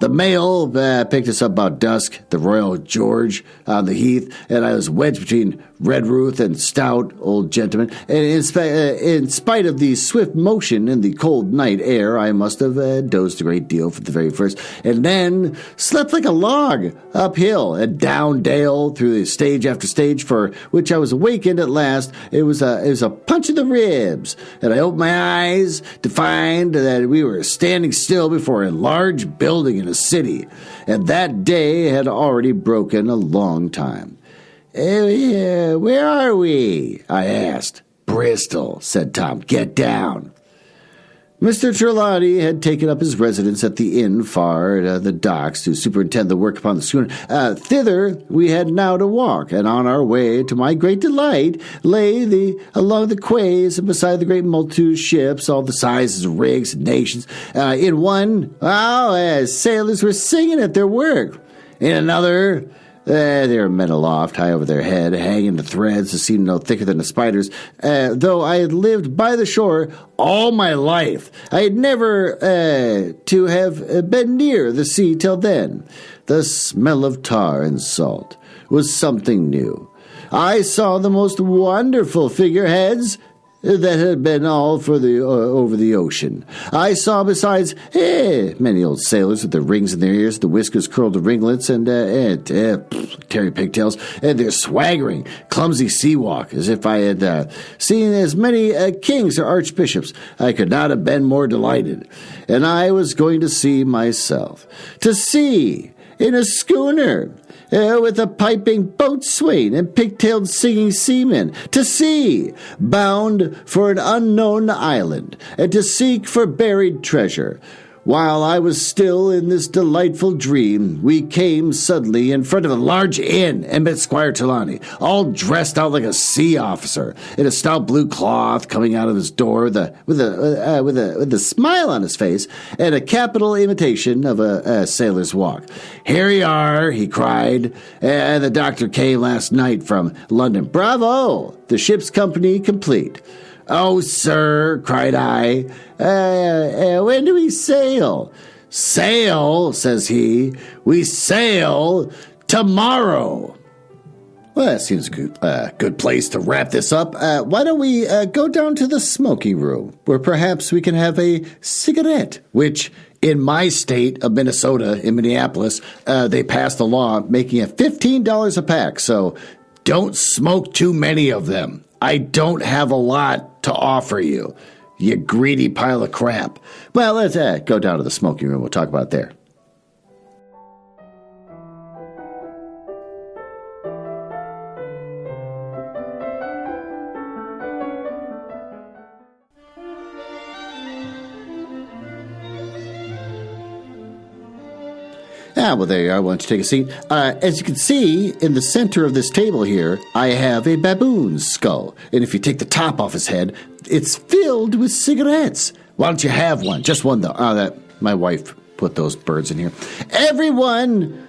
The mail picked us up about dusk, the Royal George on the heath, and I was wedged between Redruth and stout old gentleman. And in spite of the swift motion in the cold night air, I must have dozed a great deal for the very first, and then slept like a log uphill and down dale through the stage after stage, for which I was awakened at last. It was a punch in the ribs, and I opened my eyes to find that we were standing still before a large building in a city, and that day had already broken a long time. Where are we? I asked. Bristol, said Tom. Get down. Mr. Trelawney had taken up his residence at the inn far at the docks to superintend the work upon the schooner. Thither we had now to walk, and on our way, to my great delight, lay along the quays and beside the great multitude of ships, all the sizes, rigs, and nations. In one, sailors were singing at their work. In another, there were men aloft, high over their head, hanging to threads that seemed no thicker than the spiders. Though I had lived by the shore all my life, I had never to have been near the sea till then. The smell of tar and salt was something new. I saw the most wonderful figureheads that had been all for over the ocean. I saw, besides, many old sailors with their rings in their ears, the whiskers curled to ringlets, and terry pigtails, and their swaggering, clumsy sea walk, as if I had seen as many kings or archbishops. I could not have been more delighted. And I was going to see myself. To see, in a schooner, with a piping boatswain and pigtailed singing seamen, to sea, bound for an unknown island, and to seek for buried treasure. While I was still in this delightful dream, we came suddenly in front of a large inn and met Squire Trelawney, all dressed out like a sea officer, in a stout blue cloth, coming out of his door with a smile on his face and a capital imitation of a sailor's walk. "Here you are," he cried. "The doctor came last night from London. Bravo! The ship's company complete." "Oh, sir," cried I, "when do we sail?" "Sail," says he, "we sail tomorrow." Well, that seems a good place to wrap this up. Why don't we go down to the smoking room, where perhaps we can have a cigarette, which in my state of Minnesota, in Minneapolis, they passed a law making it $15 a pack, so don't smoke too many of them. I don't have a lot to offer you, you greedy pile of crap. Well, let's go down to the smoking room. We'll talk about it there. Well, there you are. Why don't you take a seat? As you can see, in the center of this table here, I have a baboon's skull. And if you take the top off his head, it's filled with cigarettes. Why don't you have one? Just one, though. My wife put those birds in here. Everyone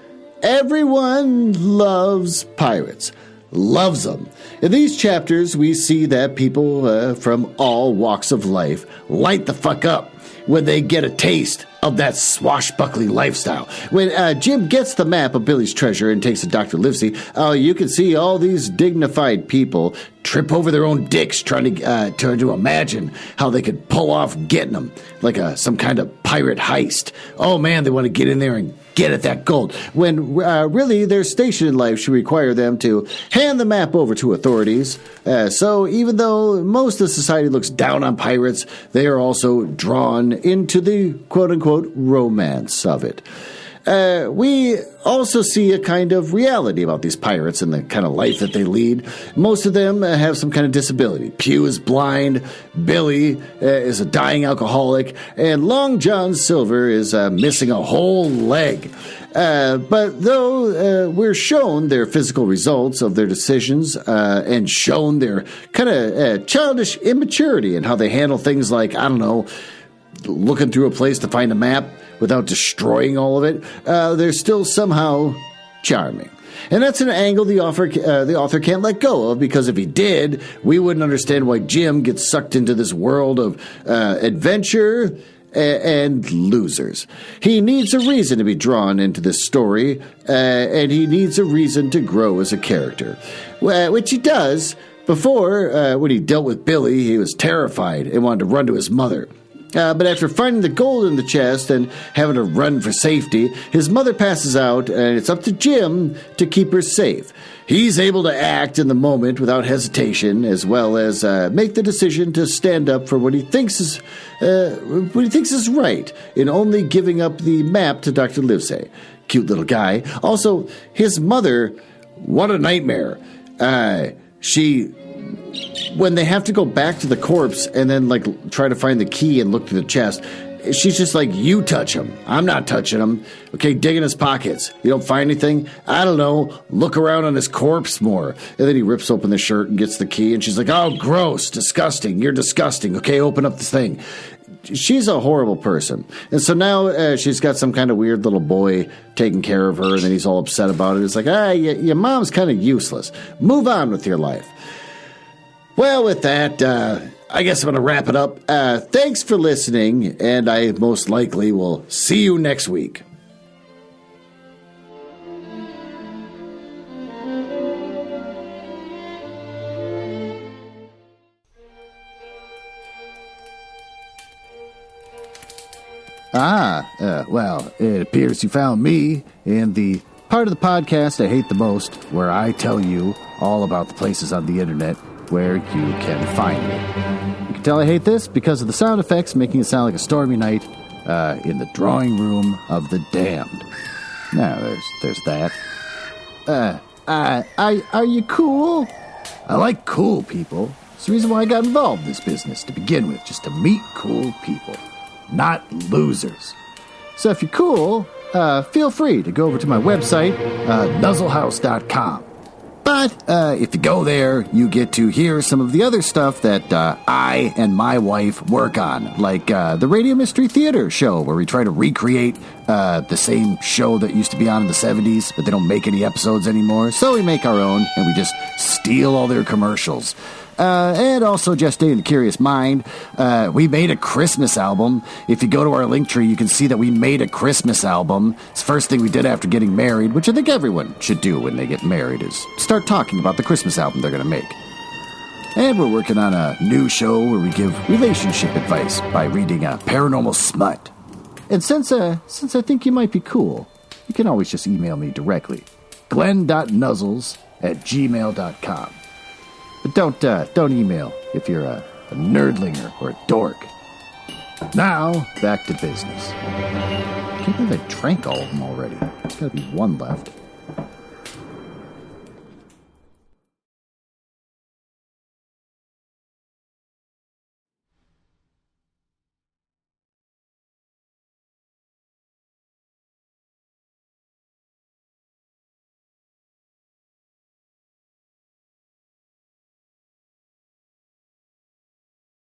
loves pirates. Loves them. In these chapters, we see that people from all walks of life light the fuck up when they get a taste of that swashbuckling lifestyle. When Jim gets the map of Billy's treasure and takes it to Dr. Livesey, you can see all these dignified people trip over their own dicks trying to imagine how they could pull off getting them, like some kind of pirate heist. Oh man, they want to get in there and get at that gold, when really their station in life should require them to hand the map over to authorities. So even though most of society looks down on pirates, they are also drawn into the quote-unquote romance of it. We also see a kind of reality about these pirates and the kind of life that they lead. Most of them have some kind of disability. Pew is blind, Billy is a dying alcoholic, and Long John Silver is missing a whole leg. But though we're shown their physical results of their decisions and shown their kind of childish immaturity and how they handle things like, I don't know, looking through a place to find a map without destroying all of it, they're still somehow charming. And that's an angle the author can't let go of, because if he did, we wouldn't understand why Jim gets sucked into this world of adventure and losers. He needs a reason to be drawn into this story, and he needs a reason to grow as a character, which he does. Before, when he dealt with Billy, he was terrified and wanted to run to his mother. But after finding the gold in the chest and having to run for safety, his mother passes out, and it's up to Jim to keep her safe. He's able to act in the moment without hesitation, as well as make the decision to stand up for what he thinks is right, in only giving up the map to Dr. Livesey. Cute little guy. Also, his mother, what a nightmare. She when they have to go back to the corpse and then, like, try to find the key and look through the chest, she's just like, you touch him. I'm not touching him. Okay, dig in his pockets. You don't find anything? I don't know. Look around on his corpse more. And then he rips open the shirt and gets the key, and she's like, oh, gross, disgusting. You're disgusting. Okay, open up this thing. She's a horrible person. And so now she's got some kind of weird little boy taking care of her, and then he's all upset about it. It's like, your mom's kind of useless. Move on with your life. Well, with that, I guess I'm going to wrap it up. Thanks for listening, and I most likely will see you next week. Well, it appears you found me in the part of the podcast I hate the most, where I tell you all about the places on the internet where you can find me. You can tell I hate this because of the sound effects making it sound like a stormy night in the drawing room of the damned. Now, there's that. Are you cool? I like cool people. It's the reason why I got involved in this business to begin with, just to meet cool people, not losers. So if you're cool, feel free to go over to my website, nuzzlehouse.com. But if you go there, you get to hear some of the other stuff that I and my wife work on, like the Radio Mystery Theater show, where we try to recreate the same show that used to be on in the 70s, but they don't make any episodes anymore. So we make our own, and we just steal all their commercials. And also, just in the curious mind, we made a Christmas album. If you go to our link tree, you can see that we made a Christmas album. It's the first thing we did after getting married, which I think everyone should do when they get married, is start talking about the Christmas album they're going to make. And we're working on a new show where we give relationship advice by reading paranormal smut. And since I think you might be cool, you can always just email me directly, glenn.nuzzles@gmail.com. But don't email if you're a nerdlinger or a dork. Now, back to business. I can't believe I drank all of them already. There's got to be one left.